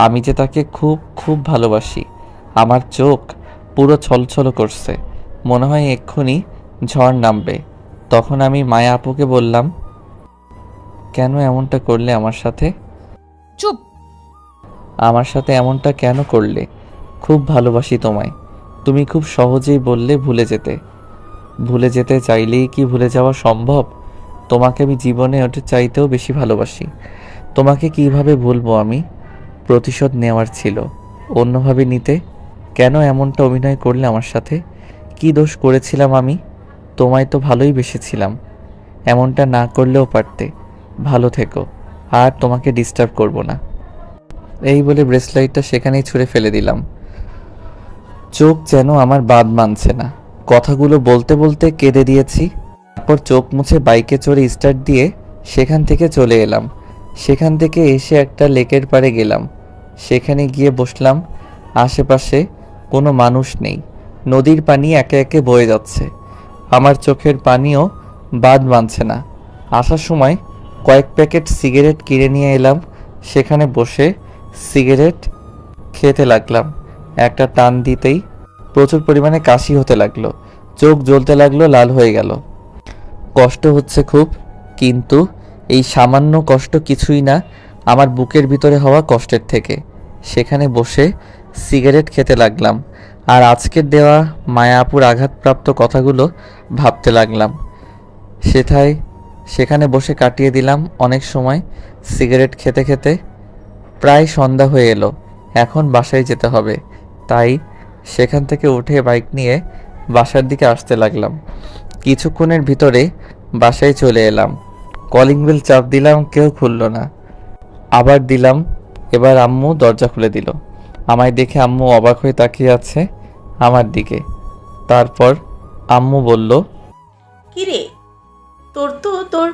আমি যে তাকে খুব খুব ভালোবাসি। আমার চোখ পুরো ছলছল করছে, মনে হয় এক্ষুনি ঝড় নামবে। তখন আমি মায়া আপুকে বললাম, কেন এমনটা করলে আমার সাথে? চুপ। আমার সাথে এমনটা কেন করলে? খুব ভালোবাসি তোমায়। তুমি খুব সহজেই বললে ভুলে যেতে। ভুলে যেতে চাইলেই কি ভুলে যাওয়া সম্ভব? তোমাকে আমি জীবনে ওটা চাইতেও বেশি ভালোবাসি। তোমাকে কিভাবে ভুলবো আমি? প্রতিশোধ নেওয়ার ছিল, অন্যভাবে নিতে। কেন এমনটা অভিনয় করলে আমার সাথে? কি দোষ করেছিলাম আমি? তোমায় তো ভালোই বেসেছিলাম। এমনটা না করলেও পারতে। ভালো থেকো, আর তোমাকে ডিস্টার্ব করব না। এই বলে ব্রেসলাইটটা সেখানেই ছুঁড়ে ফেলে দিলাম। চোখ যেন আমার বাদ মানছে না। কথাগুলো বলতে বলতে কেঁদে দিয়েছি। তারপর চোখ মুছে বাইকে চড়ে স্টার্ট দিয়ে সেখান থেকে চলে এলাম। সেখান থেকে এসে একটা লেকের পাড়ে গেলাম। সেখানে গিয়ে বসলাম। আশেপাশে কোনো মানুষ নেই। নদীর পানি একে একে বয়ে যাচ্ছে। আমার চোখের পানিও বাদ মানছে না। আসার সময় কয়েক প্যাকেট সিগারেট কিনে নিয়ে এলাম। সেখানে বসে সিগারেট খেতে লাগলাম। একটা টান দিতেই প্রচুর পরিমাণে কাশি হতে লাগলো। চোখ জ্বলতে লাগলো, লাল হয়ে গেল। কষ্ট হচ্ছে খুব, কিন্তু এই সামান্য কষ্ট কিছুই না আমার বুকের ভিতরে হওয়া কষ্টের থেকে। সেখানে বসে সিগারেট খেতে লাগলাম আর আজকের দেওয়া মায়া আপুর আঘাতপ্রাপ্ত কথাগুলো ভাবতে লাগলাম। সেখানে বসে কাটিয়ে দিলাম অনেক সময় সিগারেট খেতে খেতে। প্রায় সন্ধ্যা হয়ে এলো। এখন বাসায় যেতে হবে। তাই সেখান থেকে উঠে বাইক নিয়ে বাসার দিকে আসতে লাগলাম। কিছুক্ষণের ভিতরে বাসায় চলে এলাম। কলিং বেল চাপ দিলাম, কেউ খুলল না। আবার দিলাম, এবার আম্মু দরজা খুলে দিল। আমায় দেখে আম্মু অবাক হয়ে তাকিয়ে আছে আমার দিকে। তারপর আম্মু বলল, কিরে, তোর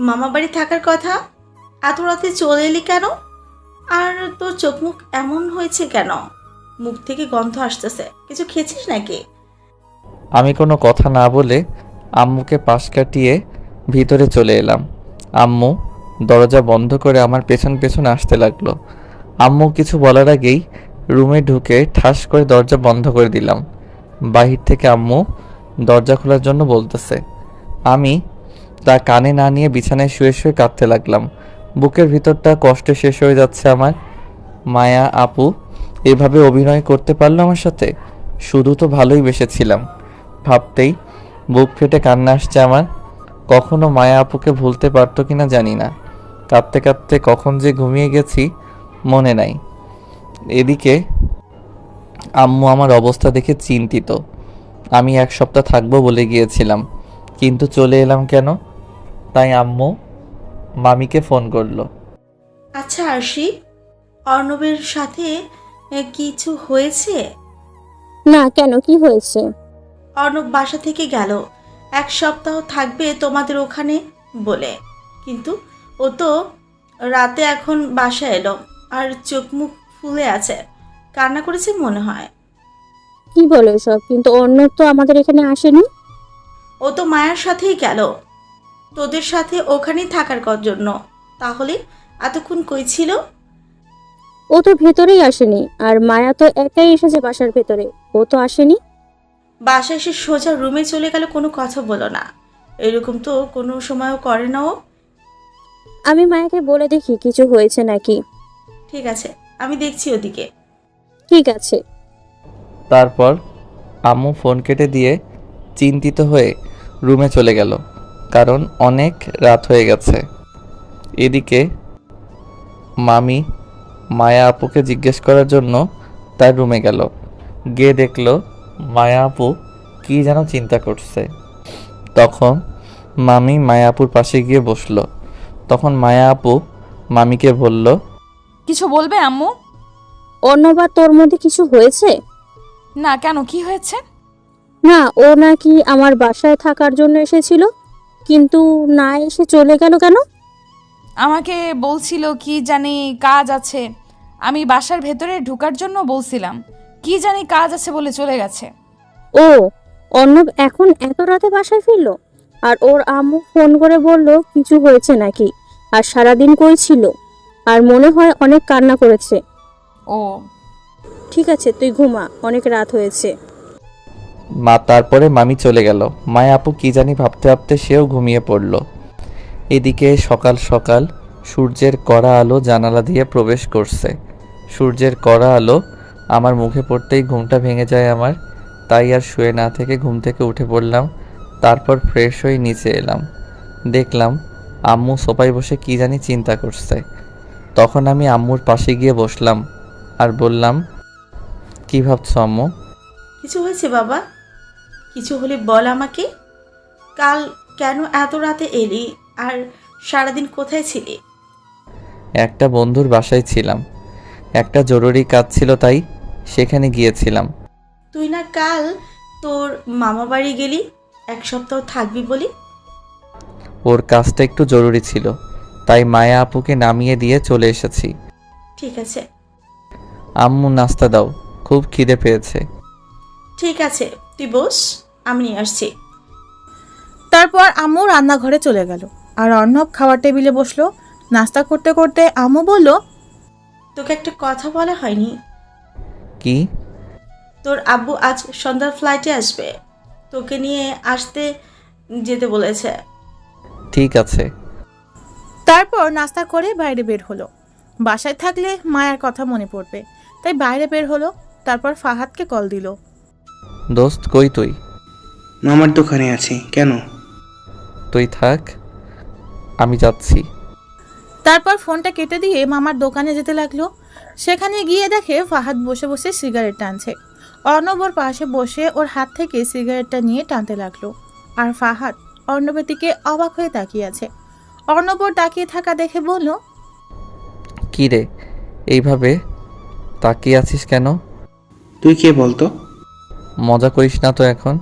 মামা বাড়ি থাকার কথা, এত রাতে চলে এলি কেন? আর তোর চোখ মুখ এমন হয়েছে কেন? মুখ থেকে গন্ধ আসতেছে, কিছু খেয়েছিস নাকি? আমি কোনো কথা না বলে আম্মুকে পাশ কাটিয়ে ভিতরে চলে এলাম। আম্মু দরজা বন্ধ করে আমার পেছন পেছন আসতে লাগলো। আম্মু কিছু বলার আগেই রুমে ঢুকে ঠাস করে দরজা বন্ধ করে দিলাম। বাহির থেকে আম্মু দরজা খোলার জন্য বলতেছে। আমি তা কানে না নিয়ে বিছানায় শুয়ে শুয়ে কাঁদতে লাগলাম। বুকের ভিতরটা কষ্টে শেষ হয়ে যাচ্ছে আমার। মায়া আপু এভাবে অভিনয় করতে পারলো আমার সাথে? শুধু তো ভালোই বেসেছিলাম। ভাবতেই বুক ফেটে কান্না আসছে আমার। কখনো মায়া আপুকে ভুলতে পারতো কিনা জানি না। কাঁদতে কাঁদতে কখন যে ঘুমিয়ে গেছি মনে নাই। এদিকে আম্মু আমার অবস্থা দেখে চিন্তিত। আমি 1 সপ্তাহ থাকবো বলে গিয়েছিলাম, কিন্তু চলে এলাম কেন? তাই আম্মু মামিকে ফোন করলো। আচ্ছা আরশি, অর্ণবের সাথে কিছু হয়েছে? না, কেন, কি হয়েছে? অর্ণব বাসা থেকে গেল 1 সপ্তাহ থাকবে তোমাদের ওখানে বলে, কিন্তু ও তো রাতে এখন বাসা এলো আর চোখ মুখ ফুলে আছে, কান্না করেছে মনে হয়। কি বলো সব? কিন্তু অর্ণব তো আমাদের এখানে আসেনি। ও তো মায়ের সাথেই গেল তোদের সাথে ওখানেই থাকার জন্য। তাহলে এতক্ষণ কই ছিল? ও তো ভেতরেই আসেনি, আর মায়া তো একাই এসেছে বাসার ভেতরে, ও তো আসেনি। বাসায় এসে সোজা রুমে চলে গেল, কোনো কথা বলো না। এরকম তো কোনো সময়ও করে না ও। আমি মায়াকে বলে দেখি কিছু হয়েছে নাকি। ঠিক আছে, আমি দেখছি ওদিকে। ঠিক আছে। তারপর আম্মু ফোন কেটে দিয়ে চিন্তিত হয়ে রুমে চলে গেল, কারণ অনেক রাত হয়ে গেছে। এদিকে মামি মায়া আপুকে জিজ্ঞেস করার জন্য তার রুমে গেল। গিয়ে দেখলো মায়া আপু কী যেন চিন্তা করছে। তখন মামি মায়া আপুর পাশে গিয়ে বসলো। তখন মায়া আপু মামিকে বলল, কিছু বলবে আম্মু? অর্ণব আর তোর মধ্যে কিছু হয়েছে? না, কেন, কি হয়েছে? না, ও নাকি আমার বাসায় থাকার জন্য এসেছিল, কিন্তু না এসে চলে গেল কেন? আমাকে বলছিল কি জানি কাজ আছে। আমি বাসার ভেতরে ঢোকার জন্য বলছিলাম, কি জানি কাজ আছে বলে চলে গেছে। ও, অর্ণব এখন এত রাতে বাসায় ফিরলো? আর ওর আম্মু ফোন করে বলল কিছু হয়েছে নাকি, আর সারাদিন কই ছিল, আর মনে হয় অনেক কান্না করেছে। ও ঠিক আছে, তুই ঘুমা, অনেক রাত হয়েছে। তারপরে মামি চলে গেল। মায়া আপু কি জানি ভাবতে ভাবতে সেও ঘুমিয়ে পড়ল। এদিকে সকাল সকাল সূর্যের কড়া আলো জানালা দিয়ে প্রবেশ করছে। সূর্যের কড়া আলো আমার মুখে পড়তেই ঘুমটা ভেঙে যায় আমার। তাই আর শুয়ে না থেকে ঘুম থেকে উঠে পড়লাম। তারপর ফ্রেশ হয়ে নিচে এলাম। দেখলাম আম্মু সোফায় বসে কি জানি চিন্তা করছে। তখন আমি আম্মুর পাশে গিয়ে বসলাম আর বললাম, কি ভাবছো আম্মু? কিছু হয়েছে বাবা? কিছু হলে বল আমাকে। কাল কেন এত রাতে এলি, আর সারাদিন কোথায় ছিলি? একটা বন্ধুর বাসায় ছিলাম, একটা জরুরি কাজ ছিল তাই সেখানে গিয়েছিলাম। তুই না কাল তোর মামা বাড়ি গেলি, 1 সপ্তাহ থাকবি বলি? ওর কাজটা একটু জরুরি ছিল, তাই মায়া আপুকে নামিয়ে দিয়ে চলে এসেছি। ঠিক আছে। আম্মু নাস্তা দাও, খুব খিদে পেয়েছে। ঠিক আছে, তুই বস, আমি নিয়ে আসছি। তারপর আম্মু রান্নাঘরে চলে গেল আর অর্ণব খাওয়ার টেবিলে বসলো। নাস্তা করতে করতে আম্মু বলল, তোকে একটা কথা বলা হয়নি। কি? তোর আব্বু আজ সন্ধ্যার ফ্লাইটে আসবে, তোকে নিয়ে আসতে যেতে বলেছে। ঠিক আছে। তারপর নাস্তা করে বাইরে বের হলো। বাসায় থাকলে মায়ের কথা মনে পড়বে, তাই বাইরে বের হলো। তারপর ফাহাদকে কল দিল। দোস্ত কই তুই? মামার দোকানে আছি, কেন? তুই থাক, আমি যাচ্ছি। তারপর ফোনটা কেটে দিয়ে মামার দোকানে যেতে লাগলো। সেখানে গিয়ে দেখে ফাহাদ বসে বসে সিগারেট টানছে। অর্ণব ওর পাশে বসে ওর হাত থেকে সিগারেটটা নিয়ে টানতে লাগলো। আর ফাহাদ অর্ণবের দিকে অবাক হয়ে তাকিয়ে আছে। অর্ণব ওর তাকিয়ে থাকা দেখে বলল, কি রে, এইভাবে তাকিয়ে আছিস কেন? তুই কে বলতো? মজা করিস না তো এখন।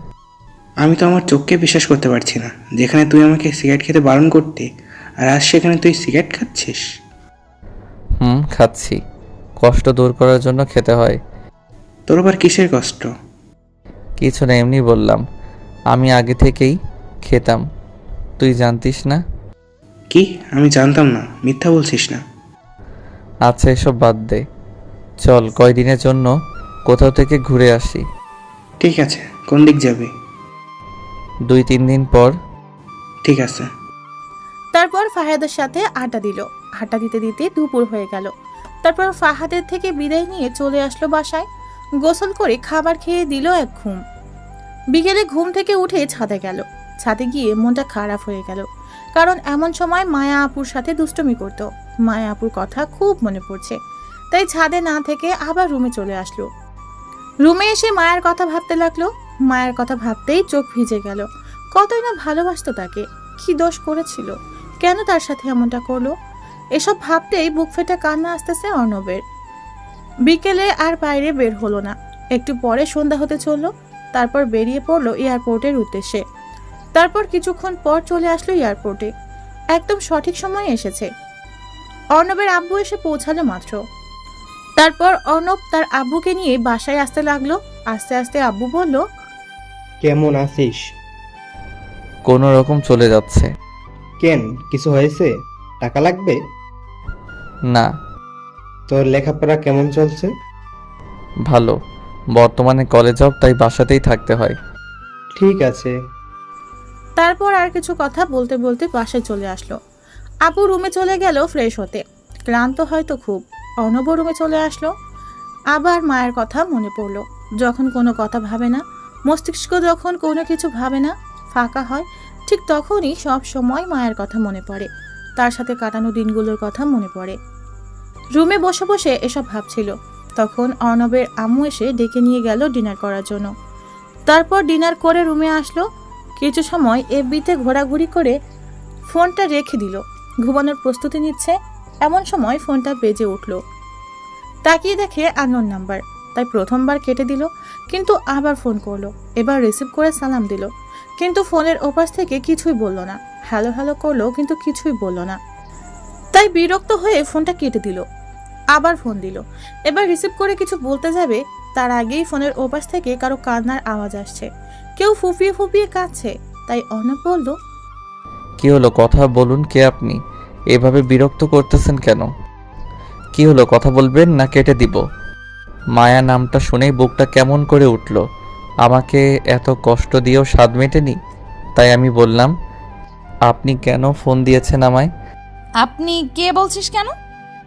আমি তো আমার চোখকে বিশ্বাস করতে পারছি না, যেখানে তুই আমাকে সিগারেট খেতে বারণ করতে, আর আজ সেখানে তুই সিগারেট খাচ্ছিস। খাচ্ছি, কষ্ট দূর করার জন্য খেতে হয়। তোর আবার কিসের কষ্ট? কিছু না, এমনি বললাম। আমি আগে থেকেই খেতাম, তুই জানতিস না? কি? আমি জানতাম না, মিথ্যা বলছিস না। আচ্ছা এসব বাদ দে, চল কয়দিনের জন্য কোথাও থেকে ঘুরে আসি। ঠিক আছে, কোন দিক যাবি? 2-3 দিন পর। ঠিক আছে। তারপর ফাহাদের সাথে আড্ডা দিল। আড্ডা দিতে দিতে দুপুর হয়ে গেল। তারপর ফাহাদের থেকে বিদায় নিয়ে চলে আসলো বাসায়। গোসল করে খাবার খেয়ে দিল এক ঘুম। বিকেলে ঘুম থেকে উঠে ছাদে গেল। ছাদে গিয়ে মনটা খারাপ হয়ে গেল, কারণ এমন সময় মায়া আপুর সাথে দুষ্টুমি করত। মায়া আপুর কথা খুব মনে পড়ছে, তাই ছাদে না থেকে আবার রুমে চলে আসলো। রুমে এসে মায়ের কথা ভাবতে লাগলো। মায়ের কথা ভাবতেই চোখ ভিজে গেল। কতই না ভালোবাসতো তাকে, কি দোষ করেছিল, কেন তার সাথে এমনটা করলো। এসব ভাবতেই বুক ফেটে কান্না আসতেছে অর্ণবের। বিকেলে আর বাইরে বের হলো না। একটু পরে সন্ধ্যা হতে চললো। তারপর বেরিয়ে পড়লো এয়ারপোর্টের উদ্দেশ্যে। তারপর কিছুক্ষণ পর চলে আসলো এয়ারপোর্টে। একদম সঠিক সময়ে এসেছে। অর্ণবের আব্বু এসে পৌঁছালো মাত্র। তারপর অর্ণব তার আব্বুকে নিয়ে বাসায় আসতে লাগলো। আস্তে আস্তে আব্বু বলল, কেমন আছিস? কোনো রকম চলে যাচ্ছে। কেন, কিছু হয়েছে? টাকা লাগবে? না। তোর লেখাপড়া কেমন চলছে? ভালো, বর্তমানে কলেজ জব, তাই বাসাতেই থাকতে হয়। ঠিক আছে। তারপর আর কিছু কথা বলতে বলতে বাসায় চলে আসলো। আব্বু রুমে চলে গেল ফ্রেশ হতে। ক্লান্ত হয়তো খুব। অর্ণব রুমে চলে আসলো। আবার মায়ের কথা মনে পড়লো। যখন কোনো কথা ভাবে না, মস্তিষ্ক যখন কোনো কিছু ভাবে না, ফাঁকা হয়, ঠিক তখনই সব সময় মায়ের কথা মনে পড়ে। তার সাথে কাটানো দিনগুলোর কথা মনে পড়ে। রুমে বসে বসে এসব ভাবছিল। তখন অর্ণবের আম্মু এসে ডেকে নিয়ে গেল ডিনার করার জন্য। তারপর ডিনার করে রুমে আসলো। কিছু সময় এফবিতে ঘোরাঘুরি করে ফোনটা রেখে দিল। ঘুমানোর প্রস্তুতি নিচ্ছে, এমন সময় ফোনটা বেজে উঠল। তাকিয়ে দেখে আননোন নাম্বার, তাই প্রথমবার কেটে দিল, কিন্তু আবার ফোন করলো। এবার রিসিভ করে সালাম দিল, কিন্তু ফোনের ওপাশ থেকে কিছুই বলল না। হ্যালো হ্যালো করলো, কিন্তু কিছুই বলল না। তাই বিরক্ত হয়ে ফোনটা কেটে দিল। আবার ফোন দিল। এবার রিসিভ করে কিছু বলতে যাবে, তার আগেই ফোনের ওপাশ থেকে কারো কান্নার আওয়াজ আসছে। কেউ ফুপিয়ে ফুপিয়ে কাঁদছে। তাই অর্ণব বলল, কি হলো, কথা বলুন। কে আপনি? এভাবে বিরক্ত করতেছেন কেন? কি হলো, কথা বলবেন না কেটে দিব? মায়া নামটা শুনেই বুকটা কেমন করে উঠল। আমাকে এত কষ্ট দিয়েও স্বাদ মেটেনি, তাই আমি বললাম, আপনি কেন ফোন দিয়েছেন আমায়? আপনি কে বলছিস কেন?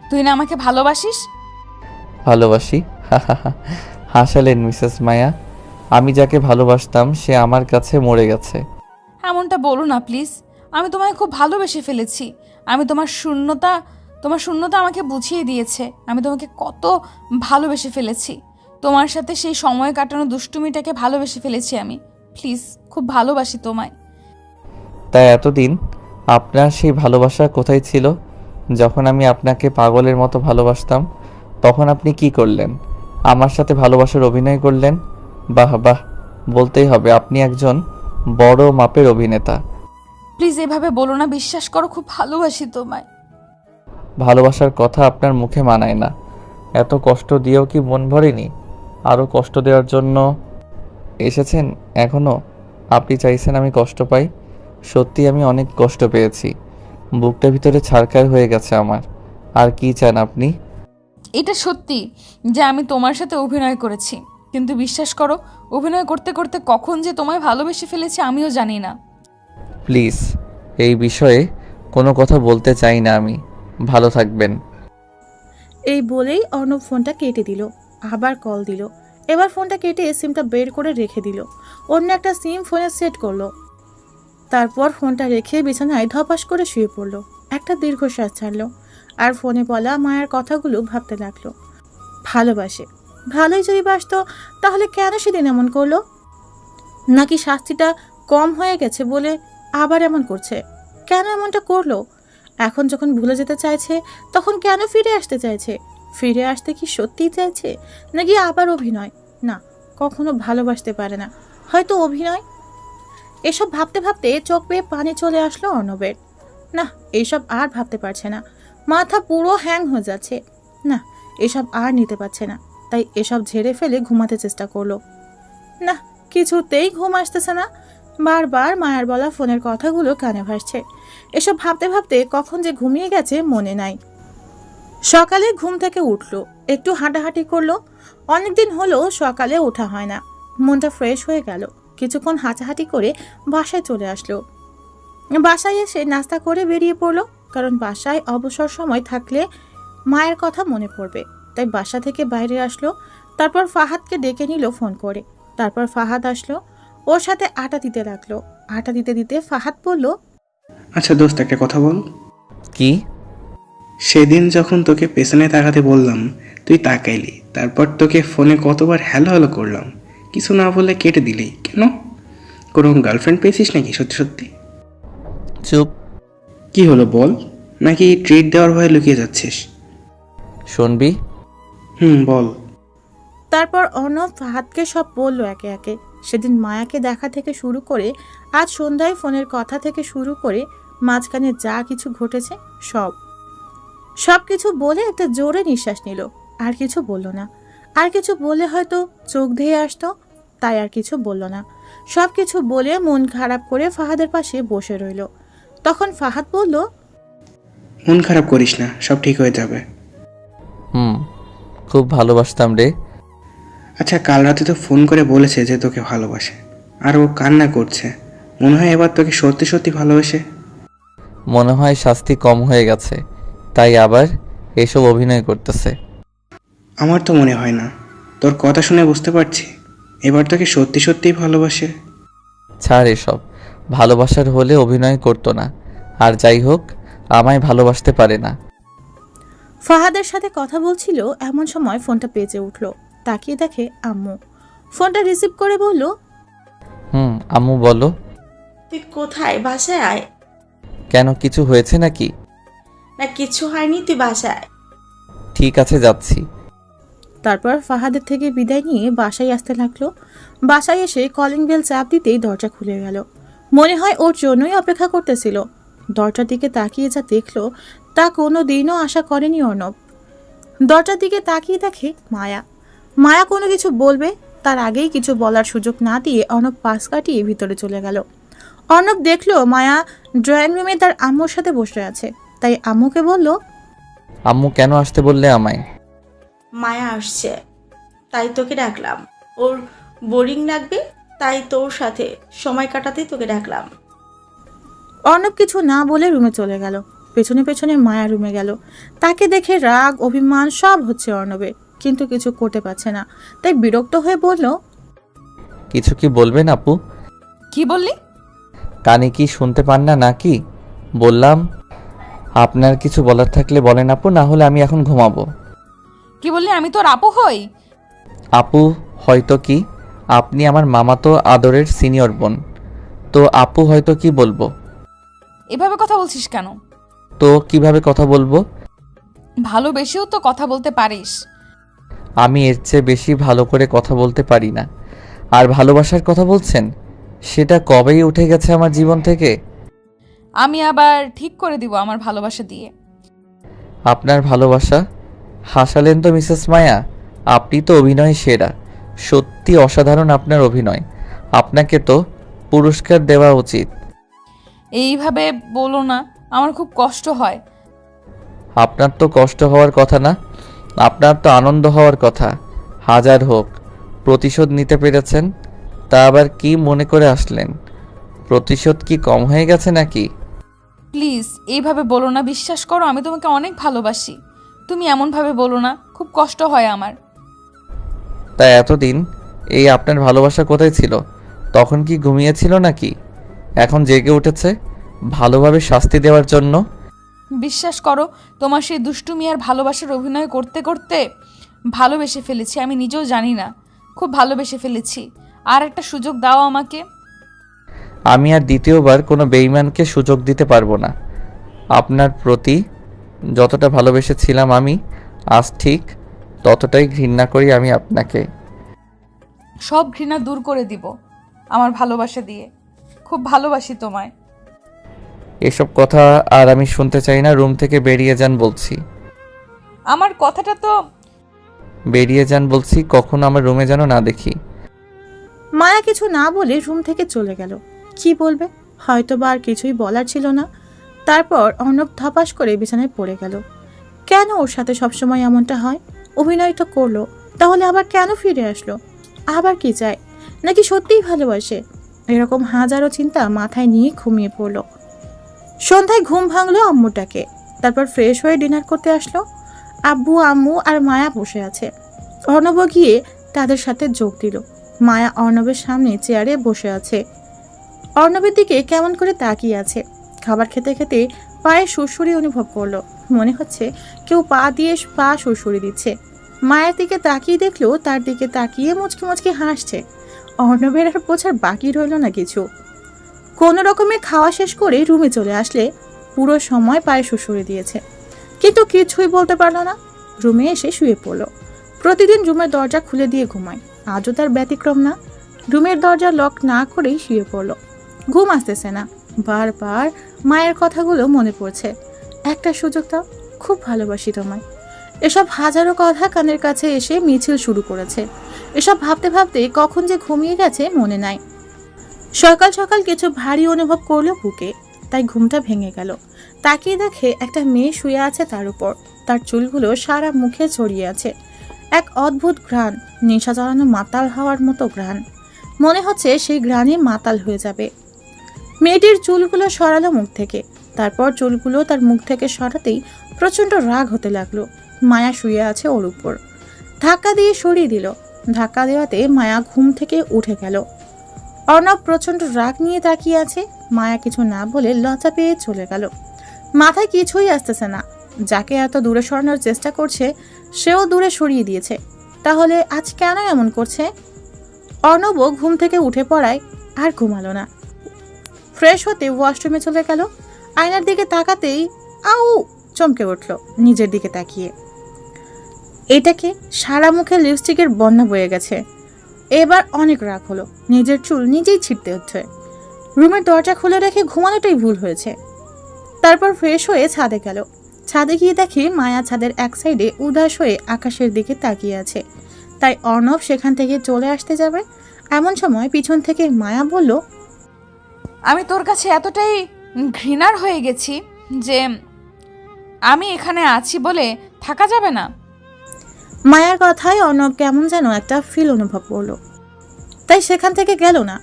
তুই না আমাকে ভালোবাসিস? ভালোবাসি? হাসালেন মিসেস মায়া। আমি যাকে ভালোবাসতাম সে আমার কাছে মরে গেছে। এমনটা বলো না প্লিজ। আমি তোমায় খুব ভালোবেসে ফেলেছি। আমি তোমার শূন্যতা আমাকে বুঝিয়ে দিয়েছে আমি তোমাকে কত ভালোবেসে ফেলেছি। তোমার সাথে সেই সময় কাটানো দুষ্টুমিটাকে ভালোবেসে ফেলেছি আমি। প্লিজ, খুব ভালোবাসি তোমায়। তাই এতদিন আপনার সেই ভালোবাসা কোথায় ছিল? যখন আমি আপনাকে পাগলের মতো ভালোবাসতাম, তখন আপনি কি করলেন? আমার সাথে ভালোবাসার অভিনয় করলেন। বাহ বাহ, বলতেই হবে আপনি একজন বড় মাপের অভিনেতা। প্লিজ এভাবে বলো না, বিশ্বাস করো খুব ভালোবাসি তোমায়। ভালোবাসার কথা আপনার মুখে মানায় না। এত কষ্ট দিয়েও কি মন ভরেনি? আরও কষ্ট দেওয়ার জন্য এসেছেন এখনও? আপনি চাইছেন আমি কষ্ট পাই? সত্যি আমি অনেক কষ্ট পেয়েছি। বুকটা ভিতরে ছারখার হয়ে গেছে আমার। আর কি চান আপনি? এটা সত্যি যে আমি তোমার সাথে অভিনয় করেছি, কিন্তু বিশ্বাস করো অভিনয় করতে করতে কখন যে তোমায় ভালোবেসে ফেলেছি আমিও জানি না। প্লিজ এই বিষয়ে কোনো কথা বলতে চাই না আমি। ভালো থাকবেন। এই বলেই অর্ণব ফোনটা কেটে দিল। আবার কল দিল। এবার ফোনটা কেটে সিমটা বের করে রেখে দিল। অন্য একটা সিম ফোনে সেট করলো। তারপর ফোনটা রেখে বিছানায় ধপাস করে শুয়ে পড়লো। একটা দীর্ঘশ্বাস ছাড়লো আর ফোনে বলা মায়ের কথাগুলো ভাবতে লাগলো। ভালোবাসে, ভালোই যদি বাসতো তাহলে কেন সেদিন এমন করলো? নাকি শাস্তিটা কম হয়ে গেছে বলে আবার এমন করছে? কেন এমনটা করলো? এখন যখন ভুলে যেতে চাইছে তখন কেন ফিরে আসতে চাইছে? ফিরে আসতে কি সত্যিই চাইছে, নাকি আবার অভিনয়? না, কখনো ভালোবাসতে পারে না, হয়তো অভিনয়। এসব ভাবতে ভাবতে চোখ বেয়ে পানি চলে আসলো অর্ণবের। না, এইসব আর ভাবতে পারছে না। মাথা পুরো হ্যাং হয়ে যাচ্ছে। না, এসব আর নিতে পারছে না। তাই এসব ঝেড়ে ফেলে ঘুমাতে চেষ্টা করলো। না, কিছুতেই ঘুম আসতেছে না। বারবার মায়ের বলা ফোনের কথাগুলো কানে ভাসছে। এসব ভাবতে ভাবতে কখন যে ঘুমিয়ে গেছে মনে নাই। সকালে ঘুম থেকে উঠলো, একটু হাঁটাহাঁটি করলো। অনেকদিন হলো সকালে ওঠা হয় না। মনটা ফ্রেশ হয়ে গেল। কিছুক্ষণ হাঁটাহাঁটি করে বাসায় চলে আসলো। বাসায় এসে নাস্তা করে বেরিয়ে পড়লো, কারণ বাসায় অবসর সময় থাকলে মায়ের কথা মনে পড়বে। তাই বাসা থেকে বাইরে আসলো। তারপর ফাহাদকে ডেকে নিল ফোন করে। তারপর ফাহাদ আসলো, ওর সাথে আটা দিতে লাগলো। আটা দিতে দিতে ফাহাদ বলল, আচ্ছা দোস্ত, একটা কথা বল। কি? সেদিন যখন তোকে পেছনে তাকাতে বললাম তুই তাকাইলি, তারপর তোকে ফোনে কতবার হ্যালো হ্যালো করলাম, কিছু না বলে কেটে দিলি কেন? কোনো গার্লফ্রেন্ড পেয়েছিস নাকি সত্যি সত্যি? চুপ। কি হলো বল, নাকি ট্রিট দেওয়ার ভয়ে লুকিয়ে যাচ্ছিস? শুনবি? বল। তারপর অর্ণব ফাহাদকে সব বলল একে একে। সেদিন মায়াকে দেখা থেকে শুরু করে আজ সন্ধ্যায় ফোনের কথা থেকে শুরু করে মাঝখানে যা কিছু ঘটেছে সব কিছু বলে একটা জোরে নিঃশ্বাস নিল। আর কিছু বলল না। আর কিছু বলে হয়তো চোখ ধেয়ে আসতো, তাই আর কিছু বলল না। সব কিছু বলে মন খারাপ করে ফাহাদের পাশে বসে রইল। তখন ফাহাদ বলল, মন খারাপ করিস না, সব ঠিক হয়ে যাবে। খুব ভালোবাসতাম রে। আচ্ছা, কাল রাতে তো ফোন করে বলেছে যে তোকে ভালোবাসে, আর ও কান্না করছে। মনে হয় এবার তোকে সত্যি সত্যি ভালোবাসে। মনে হয় শাস্তি কম হয়ে গেছে, তাই আবার এসব অভিনয় করতেছে। আমার তো মনে হয় না। তোর কথা শুনে বুঝতে পারছি এবার তোকে সত্যি সত্যিই ভালোবাসে। ছাড় এসব। ভালোবাসার হলে অভিনয় করতো না। আর যাই হোক, আমায় ভালোবাসতে পারে না। ফাহাদের সাথে কথা বলছিল এমন সময় ফোনটা বেজে উঠল। তাকিয়ে দেখে আম্মু। ফোনটা রিসিভ করে বলল, আম্মু বলো। তুই কোথায়? বাসায় আয়। কেন, কিছু হয়েছে নাকি? না, কিছু হয়নি, তুই বাসায়। ঠিক আছে, যাচ্ছি। তারপর ফাহাদের থেকে বিদায় নিয়ে বাসায় আসতে লাগলো। বাসায় এসে কলিং বেল চাপ দিতেই দরজা খুলে গেল। মনে হয় ওর জন্যই অপেক্ষা করতেছিল। দরজার দিকে তাকিয়ে যা দেখলো তা কোনো দিনও আশা করেনি অর্ণব। দরজার দিকে তাকিয়ে দেখে মায়া। মায়া কোনো কিছু বলবে তার আগেই কিছু বলার সুযোগ না দিয়ে অর্ণব পাশ কাটিয়ে ভিতরে চলে গেল। অর্ণব দেখলো মায়া ড্রয়িং রুমে তার আম্মুর সাথে বসে আছে। তাই আম্মুকে বলল, আম্মু কেন আসতে বললে আমায়? মায়া আসছে, তাই তোকে ডাকলাম। ওর বোরিং লাগবে, তাই তোর সাথে সময় কাটাতেই তোকে ডাকলাম। অর্ণব কিছু না বলে রুমে চলে গেল। পেছনে পেছনে মায়া রুমে গেল। তাকে দেখে রাগ অভিমান সব হচ্ছে অর্ণবের, কিন্তু কিছু করতে পারছে না। তাই বিরক্ত হয়ে বলল, কিছু কি বলবেন আপু? কি বললি? কানে কি শুনতে পান না নাকি? বললাম আপনার কিছু বলার থাকলে বলেন আপু, না হলে আমি এখন ঘুমাবো। কি বললি? আমি তোর আপু হই? আপু হয়তো কি, আপনি আমার মামাতো আদরের সিনিয়র বোন। তো আপু হয়তো কি বলবো? এভাবে কথা বলছিস কেন? তো কিভাবে কথা বলবো? ভালোবেসেও তো কথা বলতে পারিস। আমি এর চেয়ে বেশি ভালো করে কথা বলতে পারি না। আর ভালোবাসার কথা বলছেন, সেটা কবেই উঠে গেছে আমার জীবন থেকে। আমি আবার ঠিক করে দিব আমার ভালোবাসা দিয়ে। আপনার ভালোবাসা? হাসালেন তো মিসেস মায়া, আপনি তো অভিনয় সেরা। সত্যি অসাধারণ আপনার অভিনয়। আপনাকে তো পুরস্কার দেওয়া উচিত। এইভাবে বলো না, আমার খুব কষ্ট হয়। আপনার তো কষ্ট হওয়ার কথা না, আপনার তো আনন্দ হওয়ার কথা। হাজার হোক, প্রতিশোধ নিতে পেরেছেন, তা আবার কি মনে করে আসলেন? প্রতিশোধ কি কম হয়ে গেছে নাকি? প্লিজ এইভাবে বলো না, বিশ্বাস করো আমি তোমাকে অনেক ভালোবাসি। তুমি এমনভাবে বলো না, খুব কষ্ট হয় আমার। তাই এতদিন এই আপনার ভালোবাসা কোথায় ছিল? তখন কি ঘুমিয়েছিল নাকি? এখন জেগে উঠেছে ভালোভাবে শাস্তি দেওয়ার জন্য? বিশ্বাস করো, তোমার সেই দুষ্টুমি আর ভালোবাসার অভিনয় করতে করতে ভালোবেসে ফেলেছি, আমি নিজেও জানি না। খুব ভালোবেসে ফেলেছি। আর একটা সুযোগ দাও আমাকে। আমি আর দ্বিতীয়বার কোনো বেঈমানকে সুযোগ দিতে পারবো না। আপনার প্রতি যতটা ভালোবেসেছিলাম আমি, আজ ঠিক ততটাই ঘৃণা করি আমি আপনাকে। সব ঘৃণা দূর করে দিব আমার ভালোবাসা দিয়ে। খুব ভালোবাসি তোমায়। এসব কথা আর আমি শুনতে চাই না। রুম থেকে বেরিয়ে যান বলছি। আমার কথাটা তো। বেরিয়ে যান বলছি, কখনো আমার রুমে যেন না দেখি। মায়া কিছু না বলে রুম থেকে চলে গেল। কি বলবে, হয়তো বা আর কিছুই বলার ছিল না। তারপর অর্ণব ধপাস করে বিছানায় পড়ে গেল। কেন ওর সাথে সবসময় এমনটা হয়? অভিনয় তো করলো, তাহলে আবার কেন ফিরে আসলো? আবার কি চায়? নাকি সত্যিই ভালোবাসে? এরকম হাজারো চিন্তা মাথায় নিয়ে ঘুমিয়ে পড়লো। সন্ধ্যায় ঘুম ভাঙলো আম্মুটাকে। তারপর ফ্রেশ হয়ে ডিনার করতে আসলো। আব্বু, আম্মু আর মায়া বসে আছে। অর্ণব গিয়ে তাদের সাথে যোগ দিল। মায়া অর্ণবের সামনে চেয়ারে বসে আছে। অর্ণবের দিকে কেমন করে তাকিয়ে আছে। খাবার খেতে খেতে পায়ে সুরসুরি অনুভব করলো। মনে হচ্ছে কেউ পা দিয়ে পা সুরসুরি দিচ্ছে। মায়ের দিকে তাকিয়ে দেখলো তার দিকে তাকিয়ে মুচকি মুচকি হাসছে। অর্ণবের আর বোঝার বাকি রইল না কিছু। কোনো রকমে খাওয়া শেষ করে রুমে চলে আসলে পুরো সময় পায়ে সুরসুরি দিয়েছে, কিন্তু কিছুই বলতে পারলো না। রুমে এসে শুয়ে পড়লো। প্রতিদিন রুমের দরজা খুলে দিয়ে ঘুমায়, আজও তার ব্যতিক্রম না। রুমের দরজা লক না করেই শুয়ে পড়লো। ঘুম আসতেছে না, বারবার মায়ের কথাগুলো মনে পড়ছে। একটা সুযোগ দাও, খুব ভালোবাসি তোমায়। এসব হাজারো কথা কানের কাছে এসে মিছিল শুরু করেছে। এসব ভাবতে ভাবতে কখন যে ঘুমিয়ে গেছে মনে নাই। সকাল সকাল কিছু ভারী অনুভব করলো বুকে, তাই ঘুমটা ভেঙে গেল। তাকিয়ে দেখে একটা মেয়ে শুয়ে আছে তার উপর। তার চুলগুলো সারা মুখে ছড়িয়ে আছে। এক অদ্ভুত ঘ্রাণ, নেশা চড়ানো মাতাল হওয়ার মতো ঘ্রাণ। মনে হচ্ছে সেই ঘ্রাণে মাতাল হয়ে যাবে। মেয়েটির চুলগুলো সরালো মুখ থেকে। তারপর চুলগুলো তার মুখ থেকে সরাতেই প্রচণ্ড রাগ হতে লাগলো। মায়া শুয়ে আছে ওর উপর। ধাক্কা দিয়ে সরিয়ে দিল। ধাক্কা দেওয়াতে মায়া ঘুম থেকে উঠে গেল। অর্ণব প্রচণ্ড রাগ নিয়ে তাকিয়ে আছে। মায়া কিছু না বলে লজ্জা পেয়ে চলে গেল। মাথায় কিছুই আসতেছে না। যাকে এত দূরে সরানোর চেষ্টা করছে সেও দূরে সরিয়ে দিয়েছে। তাহলে আজ কেন এমন করছে? অর্ণবও ঘুম থেকে উঠে পড়ায় আর ঘুমালো না। ফ্রেশ হতে ওয়াশরুমে চলে গেল। আয়নার দিকে তাকাতেই আউ চমকে উঠল নিজের দিকে তাকিয়ে। এটাকে সারা মুখে লিপস্টিকের বন্যা বয়ে গেছে। এবার অনেক রাগ হলো। নিজের চুল নিজেই ছিঁড়তে হচ্ছে। রুমের দরজা খুলে রেখে ঘুমানোটাই ভুল হয়েছে। তারপর ফ্রেশ হয়ে ছাদে গেল। ছাদে গিয়ে দেখে মায়া ছাদের এক সাইডে উদাস হয়ে আকাশের দিকে তাকিয়ে আছে। তাই অর্ণব সেখান থেকে চলে আসতে যাবে, এমন সময় পিছন থেকে মায়া বলল, আমি তোর কাছে এতটাই ঘৃণার হয়ে গেছি যে আমি এখানে আছি বলে থাকা যাবে না। মায়ার কথায় অর্ণব কেমন যেন একটা ফিল অনুভব করলো। তাই সেখান থেকে গেল না,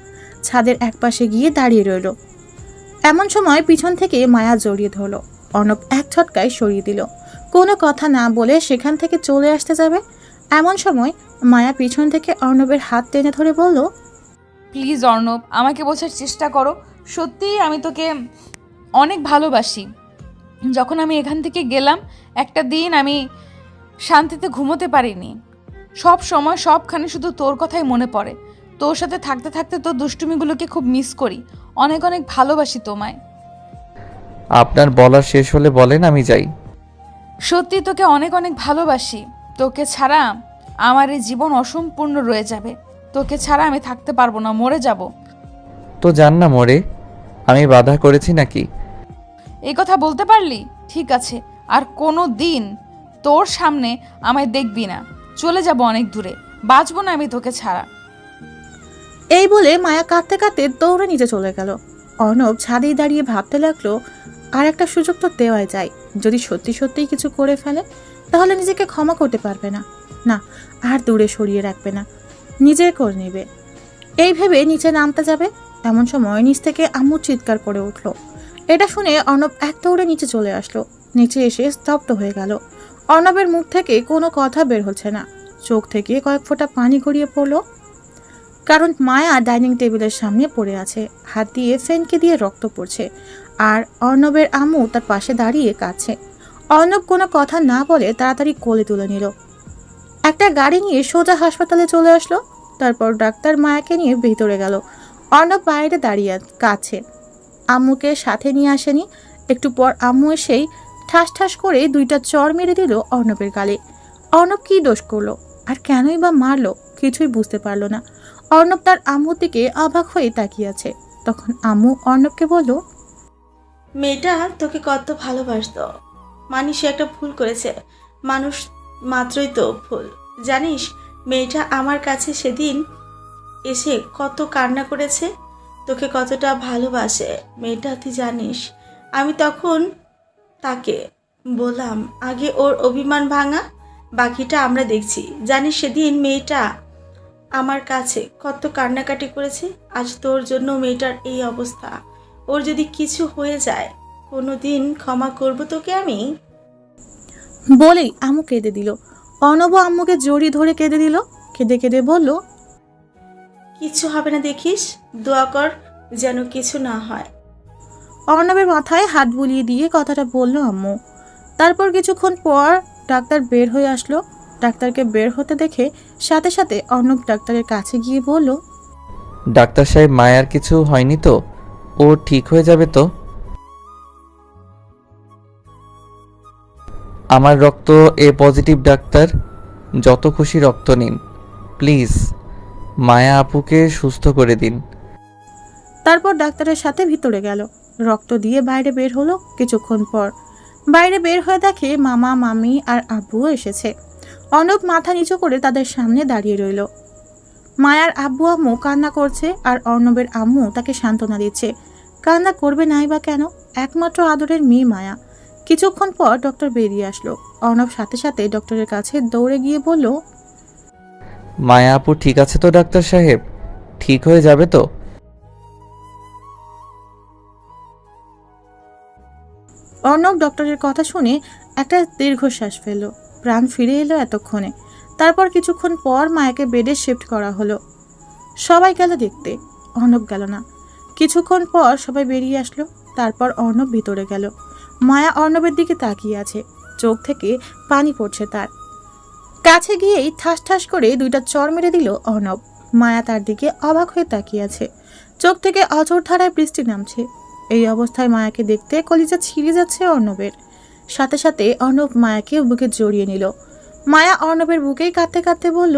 ছাদের একপাশে গিয়ে দাঁড়িয়ে রইল। এমন সময় পিছন থেকে মায়া জড়িয়ে ধরলো। অর্ণব এক ছটকায় সরিয়ে দিল। কোনো কথা না বলে সেখান থেকে চলে আসতে যাবে, এমন সময় মায়া পিছন থেকে অর্ণবের হাত টেনে ধরে বলল, প্লিজ অর্ণব, আমাকে বোঝার চেষ্টা করো। সত্যিই আমি তোকে অনেক ভালোবাসি। যখন আমি এখান থেকে গেলাম একটা দিন আমি শান্তিতে ঘুমোতে পারিনি। সব সময় সবখানে শুধু তোর কথাই মনে পড়ে। তোর সাথে থাকতে থাকতে তোর দুষ্টুমিগুলোকে খুব মিস করি। অনেক অনেক ভালোবাসি তোমায়। আপনার বলা শেষ হলে বলেন, আমি যাই। সত্যি তোকে অনেক অনেক ভালোবাসি। তোকে ছাড়া আমার এই জীবন অসম্পূর্ণ রয়ে যাবে। তোকে ছাড়া আমি থাকতে পারবো না, মরে যাব। তো জান না মরে, আমি বাধা করেছি নাকি? এই কথা বলতে পারলি? ঠিক আছে, আর কোনো দিন তোর সামনে আমায় দেখবি না। চলে যাব অনেক দূরে, বাঁচবো না আমি তোকে ছাড়া। এই বলে মায়া কাঁদতে কাঁদতে দৌড়ে নিচে চলে গেল। অর্ণব ছাদেই দাঁড়িয়ে ভাবতে লাগলো, আর একটা সুযোগ তো দেওয়াই যায়। যদি সত্যি সত্যিই কিছু করে ফেলে তাহলে নিজেকে ক্ষমা করতে পারবে না, না আর দূরে সরিয়ে রাখবে না, নিজে করে নেবে। এই ভেবে নিচে নামতে যাবে, এমন সময় নিচ থেকে আম্মু চিৎকার করে উঠল। এটা শুনে অর্ণব এক দৌড়ে নিচে চলে আসলো। নিচে এসে স্তব্ধ হয়ে গেল। অর্ণবের মুখ থেকে কোনো কথা বের হচ্ছে না, চোখ থেকে কয়েক ফোঁটা পানি গড়িয়ে পড়লো। কারণ মায়া ডাইনিং টেবিলের সামনে পড়ে আছে, হাত দিয়ে ফ্যানকে দিয়ে রক্ত পড়ছে, আর অর্ণবের আম্মু তার পাশে দাঁড়িয়ে কাঁদছে। অর্ণব কোনো কথা না বলে তাড়াতাড়ি কোলে তুলে নিল। একটা গাড়ি নিয়ে সোজা হাসপাতালে চলে আসলো। তারপর ডাক্তার মায়াকে নিয়ে ভিতরে গেল। অর্ণব বাইরে দাঁড়িয়ে কাঁদছে, আম্মুকে সাথে নিয়ে আসেনি। একটু পর আম্মু এসেই ঠাস ঠাস করে দুইটা চড় মেরে দিল অর্ণবের গালে। অর্ণব কি দোষ করলো আর কেনই বা মারলো কিছুই বুঝতে পারলো না। অর্ণব তার আম্মুর দিকে অবাক হয়ে তাকিয়ে আছে। তখন আম্মু অর্ণবকে বলল, মেয়েটা তোকে কত ভালোবাসতো, মানি সে একটা ভুল করেছে। মানুষ মাত্রই তো ভুল, জানিস মেয়েটা আমার কাছে সেদিন এসে কত কান্না করেছে, তোকে কতটা ভালোবাসে মেয়েটা তুই জানিস। আমি তখন তাকে বললাম আগে ওর অভিমান ভাঙা, বাকিটা আমরা দেখছি। জানিস সেদিন মেয়েটা আমার কাছে কত কান্নাকাটি করেছে। আজ তোর জন্য মেয়েটার এই অবস্থা। ওর যদি কিছু হয়ে যায় কোনোদিন ক্ষমা করব তোকে আমি। বলেই আম্মু কেঁদে দিল। অর্ণব আম্মুকে জড়িয়ে ধরে কেঁদে দিল। কেঁদে কেঁদে বলল, কিছু হবে না দেখিস, দোয়া কর যেন কিছু না হয়। অর্ণবের মাথায় হাত বুলিয়ে দিয়ে কথাটা বলল আম্মু। তারপর কিছুক্ষণ পর ডাক্তার বের হয়ে আসলো। ডাক্তারকে বের হতে দেখে সাথে সাথে অর্ণব ডাক্তারের কাছে গিয়ে বলল, ডাক্তার সাহেব, মায়ার কিছু হয়নি তো? ও ঠিক হয়ে যাবে তো? আমার রক্ত এ পজিটিভ ডাক্তার, যত খুশি রক্ত নিন প্লিজ, মায়া আপুকে সুস্থ করে দিন। তারপর ডাক্তারের সাথে ভিতরে গেল। রক্ত দিয়ে বাইরে বের হলো। কিছুক্ষণ পর বাইরে বের হয়ে দেখে মামা মামি আর আব্বুও এসেছে। অর্ণব মাথা নিচু করে তাদের সামনে দাঁড়িয়ে রইল। মায়ার আব্বু আম্মু কান্না করছে আর অর্ণবের আম্মু তাকে সান্ত্বনা দিচ্ছে। কান্না করবে নাই বা কেন, একমাত্র আদরের মেয়ে মায়া। কিছুক্ষণ পর ডক্টর বেরিয়ে আসলো। অর্ণব সাথে সাথে ডক্টরের কাছে দৌড়ে গিয়ে বলল, মায়া আপু ঠিক আছে তো ডাক্তার সাহেব? ঠিক হয়ে যাবে তো? অর্ণব ডক্টরের কথা শুনে একটা দীর্ঘশ্বাস ফেলল। প্রাণ ফিরে এলো এতক্ষণে। তারপর কিছুক্ষণ পর মায়াকে বেডে শিফট করা হলো। সবাই গেল দেখতে, অর্ণব গেল না। কিছুক্ষণ পর সবাই বেরিয়ে আসলো। তারপর অর্ণব ভিতরে গেল। মায়া অর্ণবের দিকে তাকিয়ে আছে, চোখ থেকে পানি পড়ছে তার। কাছে গিয়েই ঠাস ঠাস করে দুইটা চড় মেরে দিল অর্ণব। মায়া তার দিকে অবাক হয়ে তাকিয়ে আছে, চোখ থেকে অঝোর ধারায় বৃষ্টি নামছে। এই অবস্থায় মায়াকে দেখতে কলিজা ছিঁড়ে যাচ্ছে অর্ণবের। সাথে সাথে অর্ণব মায়াকে বুকে জড়িয়ে নিল। মায়া অর্ণবের বুকেই কাঁদতে কাঁদতে বলল,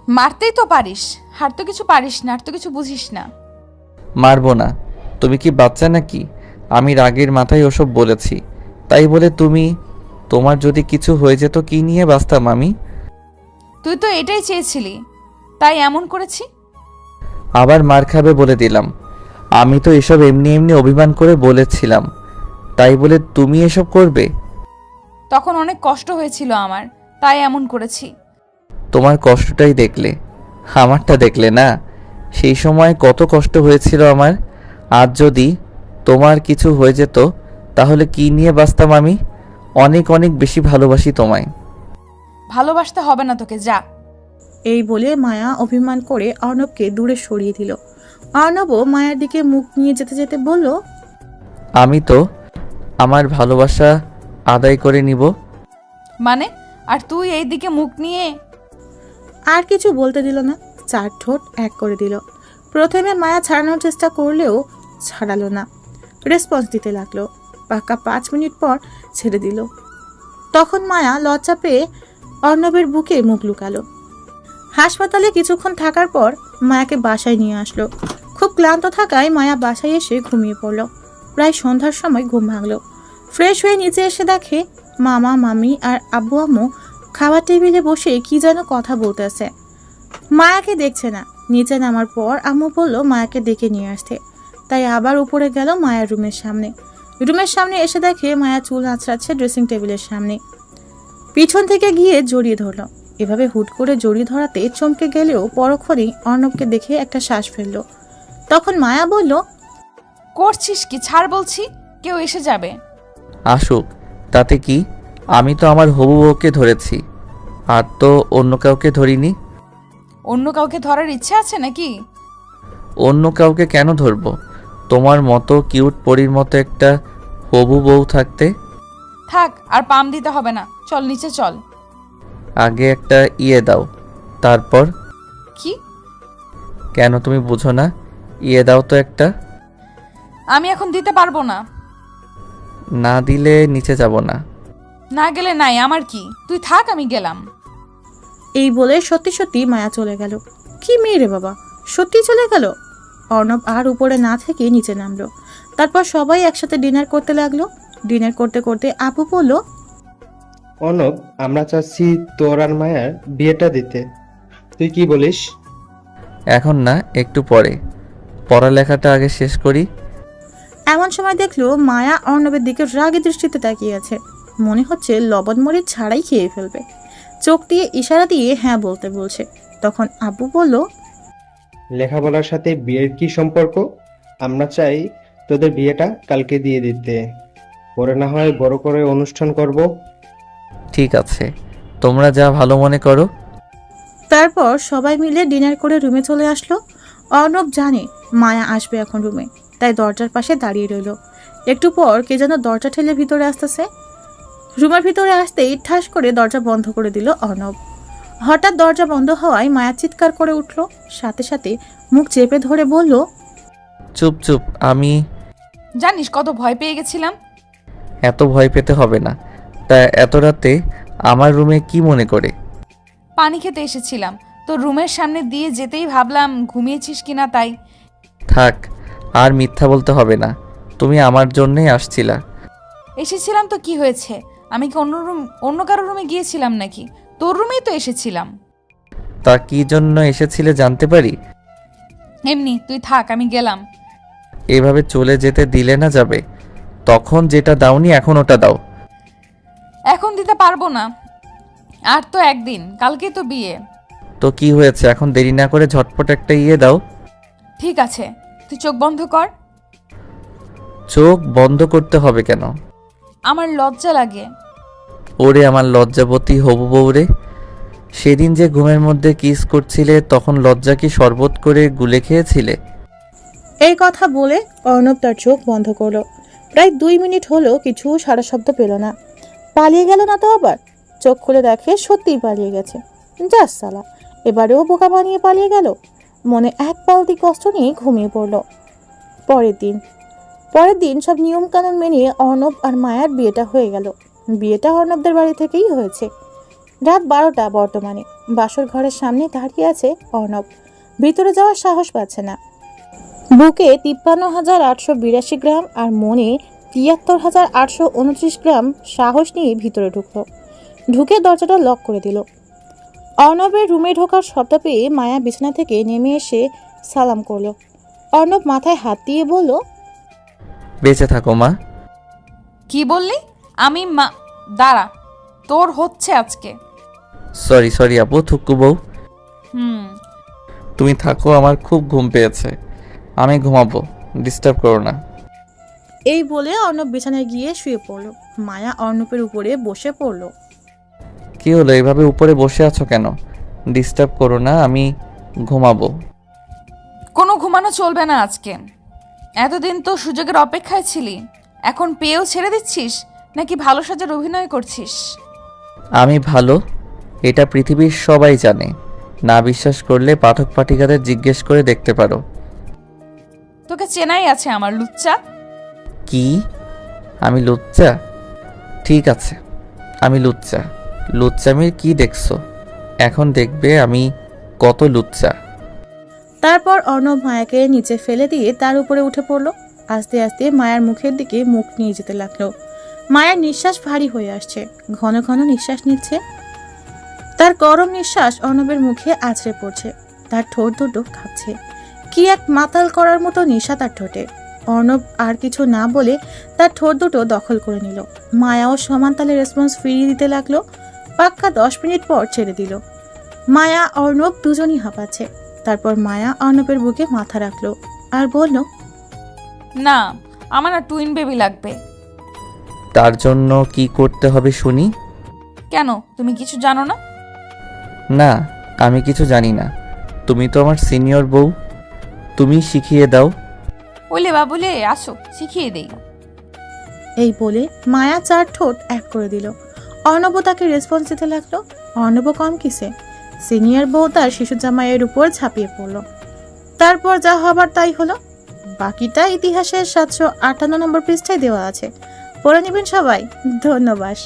মারতেই তো পারিস, হার তো কিছু পারিস না, আর তো কিছু বুঝিস না। মারবো না? তুমি কি বাচ্চা নাকি? আমি রাগের মাথায় ওসব বলেছি, তাই বলে তুমি, তোমার যদি কিছু হয়ে যেত কি নিয়ে বাঁচতাম আমি? তুই তো এটাই চেয়েছিলি, তাই এমন করেছি। আবার মার খাবে বলে দিলাম? আমি তো এসব এমনি এমনি অভিমান করে বলেছিলাম, তাই বলে তুমি এসব করবে? তখন অনেক কষ্ট হয়েছিল আমার, তাই এমন করেছি। তোমার কষ্টটাই দেখলে, আমারটা দেখলে না। সেই সময় কত কষ্ট হয়েছিল আমার। আজ যদি তোমার কিছু হয়ে যেত তাহলে কি নিয়ে বাঁচতাম আমি? অনেক অনেক বেশি ভালোবাসি তোমায়। ভালোবাসতে হবে না তোকে, যা। এই বলে মায়া অভিমান করে অর্ণবকে দূরে সরিয়ে দিল। অর্ণবও মায়ের দিকে মুখ নিয়ে যেতে যেতে বলল, আমি তো আমার ভালোবাসা আদায় করে নিব। মানে? আর তুই এই দিকে মুখ নিয়ে? আর কিছু বলতে দিল না, চার ঠোঁট এক করে দিল। প্রথমে মায়া ছাড়ানোর চেষ্টা করলেও ছাড়ালো না, রেসপন্স দিতে লাগলো। পাক্কা 5 মিনিট পর ছেড়ে দিল। তখন মায়া লজ্জা পেয়ে অর্ণবের বুকে মুখ লুকালো। হাসপাতালে কিছুক্ষণ থাকার পর মায়াকে বাসায় নিয়ে আসলো। খুব ক্লান্ত থাকায় মায়া বাসায় এসে ঘুমিয়ে পড়ল। প্রায় সন্ধ্যার সময় ঘুম ভাঙল। ফ্রেশ হয়ে নিচে এসে দেখে মামা মামি আর আব্বু আম্মু খাবার টেবিলে বসে কি যেন কথা বলতেছে। মায়াকে দেখছে না। নিচে নামার পর আম্মু বলল মায়াকে ডেকে নিয়ে আসতে। তাই আবার উপরে গেল মায়ার রুমের সামনে। রুমের সামনে এসে দেখে মায়া চুল আঁচড়াচ্ছে ড্রেসিং টেবিলের সামনে। পিছন থেকে গিয়ে জড়িয়ে ধরল। এভাবে হুট করে জড়িয়ে ধরাতে চমকে গেলেও পরক্ষণেই অর্ণবকে দেখে একটা শ্বাস ফেলল। তখন মায়া বলল, করছিস কি? ছাড় বলছি, কেউ এসে যাবে। আসুক, তাতে কি? আমি তো আমার হবু বউকে ধরেছি, আর তো অন্য কাউকে ধরিনি। অন্য কাউকে ধরার ইচ্ছে আছে নাকি? অন্য কাউকে কেন ধরবো? তোমার মতো কিউট পরীর মতো একটা হবু বউ থাকতে। থাক, আর পাম দিতে হবে না, চল নিচে চল। আগে একটা ইয়ে দাও, তারপর। কি? কেন তুমি বুঝো না? ইয়ে দাও তো একটা। আমি এখন দিতে পারবো না। না দিলে নিচে যাব না। না গেলে নাই, আমার কি? তুই থাক, আমি গেলাম। এই বলে সত্যি সত্যি মায়া চলে গেল। কি মেয়ে রে বাবা, সত্যি চলে গেল। অর্ণব আর উপরে না থেকে নিচে নামলো। তারপর সবাই একসাথে ডিনার করতে লাগলো। ডিনার করতে করতে আপু বলল, অর্ণব, আমরা চাচ্ছি তোর আর মায়ার বিয়েটা দিতে। তুই কি বলিস? এখন না, একটু পরে। পড়ালেখাটা আগে শেষ করি। এমন সময় দেখলো মায়া অর্ণবের দিকে রাগী দৃষ্টিতে তাকিয়ে আছে। মনে হচ্ছে লবণ মরিচ ছাড়াই খেয়ে ফেলবে। চোখ দিয়ে ইশারা দিয়ে হ্যাঁ বলতে বলছে। তখন আব্বু বলল, লেখাপড়ার সাথে বিয়ের কি সম্পর্ক? আমরা চাই তোদের বিয়েটা কালকে দিয়ে দিতে, পরে না হয় বড় করে অনুষ্ঠান করব। ঠিক আছে, তোমরা যা ভালো মনে করো। তারপর সবাই মিলে ডিনার করে রুমে চলে আসলো। অর্ণব জানে মায়া আসবে এখন রুমে, তাই দরজার পাশে দাঁড়িয়ে রইল। একটু পর কে যেন দরজা ঠেলে ভিতরে আসতেছে। রুমের ভিতরে আসতেই ঠাস করে দরজা বন্ধ করে দিল অর্ণব। হঠাৎ দরজা বন্ধ হওয়ায় মায়া চিৎকার করে উঠল। সাথে সাথে মুখ চেপে ধরে বলল, চুপ চুপ। আমি জানিস কত ভয় পেয়ে গেছিলাম। এত ভয় পেতে হবে না। তা এত রাতে আমার রুমে কি মনে করে? পানি খেতে এসেছিলাম, তো রুমের সামনে দিয়ে যেতেই ভাবলাম ঘুমিয়েছিস কিনা, তাই। থাক, আর মিথ্যা বলতে হবে না। তুমি আমার জন্যই আসছিলা। এসেছিলাম তো কি হয়েছে? আমি কি অন্য কারো রুমে গিয়েছিলাম নাকি? তোর রুমেই তো এসেছিলাম। তা কি জন্য এসেছিলে জানতে পারি? এমনি, তুই থাক, আমি গেলাম। এভাবে চলে যেতে দিলে না যাবে। তখন যেটা দাওনি এখন ওটা দাও। এখন দিতে পারবো না, আর তো একদিন, কালকেই তো বিয়ে। তো কি হয়েছে? এখন দেরি না করে ঝটপট একটা ইয়ে দাও। ঠিক আছে, তুই চোখ বন্ধ কর। চোখ বন্ধ করতে হবে কেন? আমার লজ্জা লাগে। ওরে আমার লজ্জাবতী হবু বউরে, সেদিন যে ঘুমের মধ্যে কিস করছিলে তখন লজ্জা কি শরবত করে গুলে খেয়েছিলে? এই কথা বলে অর্ণব তার চোখ বন্ধ করলো। প্রায় 2 মিনিট হলো কিছু সারা শব্দ পেল না। পালিয়ে গেল না তো আবার? চোখ খুলে দেখে সত্যিই পালিয়ে গেছে। যাস সালা, এবারেও বোকা বানিয়ে পালিয়ে গেল। মনে এক পালতি কষ্ট নিয়ে ঘুমিয়ে পড়ল। পরের দিন সব নিয়মকানুন মেনে অর্ণব আর মায়ার বিয়েটা হয়ে গেল। বিয়েটা অর্ণবদের বাড়ি থেকেই হয়েছে। রাত 12টা বর্তমানে। বাসর ঘরের সামনে দাঁড়িয়ে আছে অর্ণব। ভিতরে যাওয়ার সাহস পাচ্ছে না। বুকে 53,882 গ্রাম আর মনে 73,829 গ্রাম সাহস নিয়ে ভিতরে ঢুকলো। ঢুকে দরজাটা লক করে দিল। অর্ণবের রুমে ঢোকার শব্দ পেয়ে মায়া বিছানা থেকে নেমে এসে সালাম করলো। অর্ণব মাথায় হাত দিয়ে বলল, বেঁচে থাকো মা। কি বললি? আমি দাঁড়া, তোর হচ্ছে আজকে। সরি আপু, থুক্কু বউ। হুম। তুমি থাকো, আমার খুব ঘুম পেয়েছে। আমি ঘুমাবো, ডিস্টার্ব করো না। এই বলে অর্ণব বিছানায় গিয়ে শুয়ে পড়ল। মায়া অর্ণবের উপরে বসে পড়ল। কি হলো, এভাবে উপরে বসে আছো কেন? ডিস্টার্ব করো না, আমি ঘুমাবো। কোনো ঘুমানো চলবে না আজকে। এতদিন তো সুযোগের অপেক্ষায় ছিলি, এখন পেয়েও ছেড়ে দিচ্ছিস নাকি ভালো সাজার অভিনয় করছিস? আমি ভালো, এটা পৃথিবীর সবাই জানে। না বিশ্বাস করলে পাঠক পাঠিকাদের জিজ্ঞেস করে দেখতে পারো। তোকে চেনাই আছে আমার, লুচ্চা। কি? আমি লুচ্চা? ঠিক আছে, আমি লুচ্চা। লুচ্চামির কি দেখছো? এখন দেখবে আমি কত লুচ্চা। তারপর অর্ণব মায়াকে নিচে ফেলে দিয়ে তার উপরে উঠে পড়লো। আস্তে আস্তে মায়ার মুখের দিকে মুখ নিয়ে যেতে লাগলো। মায়ের নিঃশ্বাস ভারী হয়ে আসছে, ঘন ঘন নিঃশ্বাস নিচ্ছে। তার গরম নিঃশ্বাস অর্ণবের মুখে আছড়ে পড়ছে, তার ঠোঁট দুটো কাঁপছে। কি এক মাতাল করার মতো নেশা তার ঠোঁটে। অর্ণব আর কিছু না বলে তার ঠোঁট দুটো দখল করে নিল। মায়াও সমান তালে রেসপন্স ফিরিয়ে দিতে লাগলো। পাক্কা 10 মিনিট পর ছেড়ে দিল। মায়া অর্ণব দুজনই হাঁপাচ্ছে। তারপর মায়া অর্ণবের বুকে মাথা রাখলো আর বলল, না, আমার না টুইন বেবি লাগবে। তার জন্য কি করতে হবে শুনি? কেন, তুমি কিছু জানো না? না, আমি কিছু জানি না। তুমি তো আমার সিনিয়র বউ, তুমি শিখিয়ে দাও। ওলে বাবুলে, আসো শিখিয়ে দেই। এই বলে মায়া 4 ঠোঁট এক করে দিল। অর্ণব তাকে রেসপন্স দিতে লাগলো। অর্ণব কম কিসে, সিনিয়র বউ তার শিশু জামাইয়ের উপর ঝাঁপিয়ে পড়লো। তারপর যা হবার তাই হলো। বাকিটা ইতিহাসের 758 নম্বর পৃষ্ঠায় দেওয়া আছে, পড়ে নেবেন সবাই। ধন্যবাদ।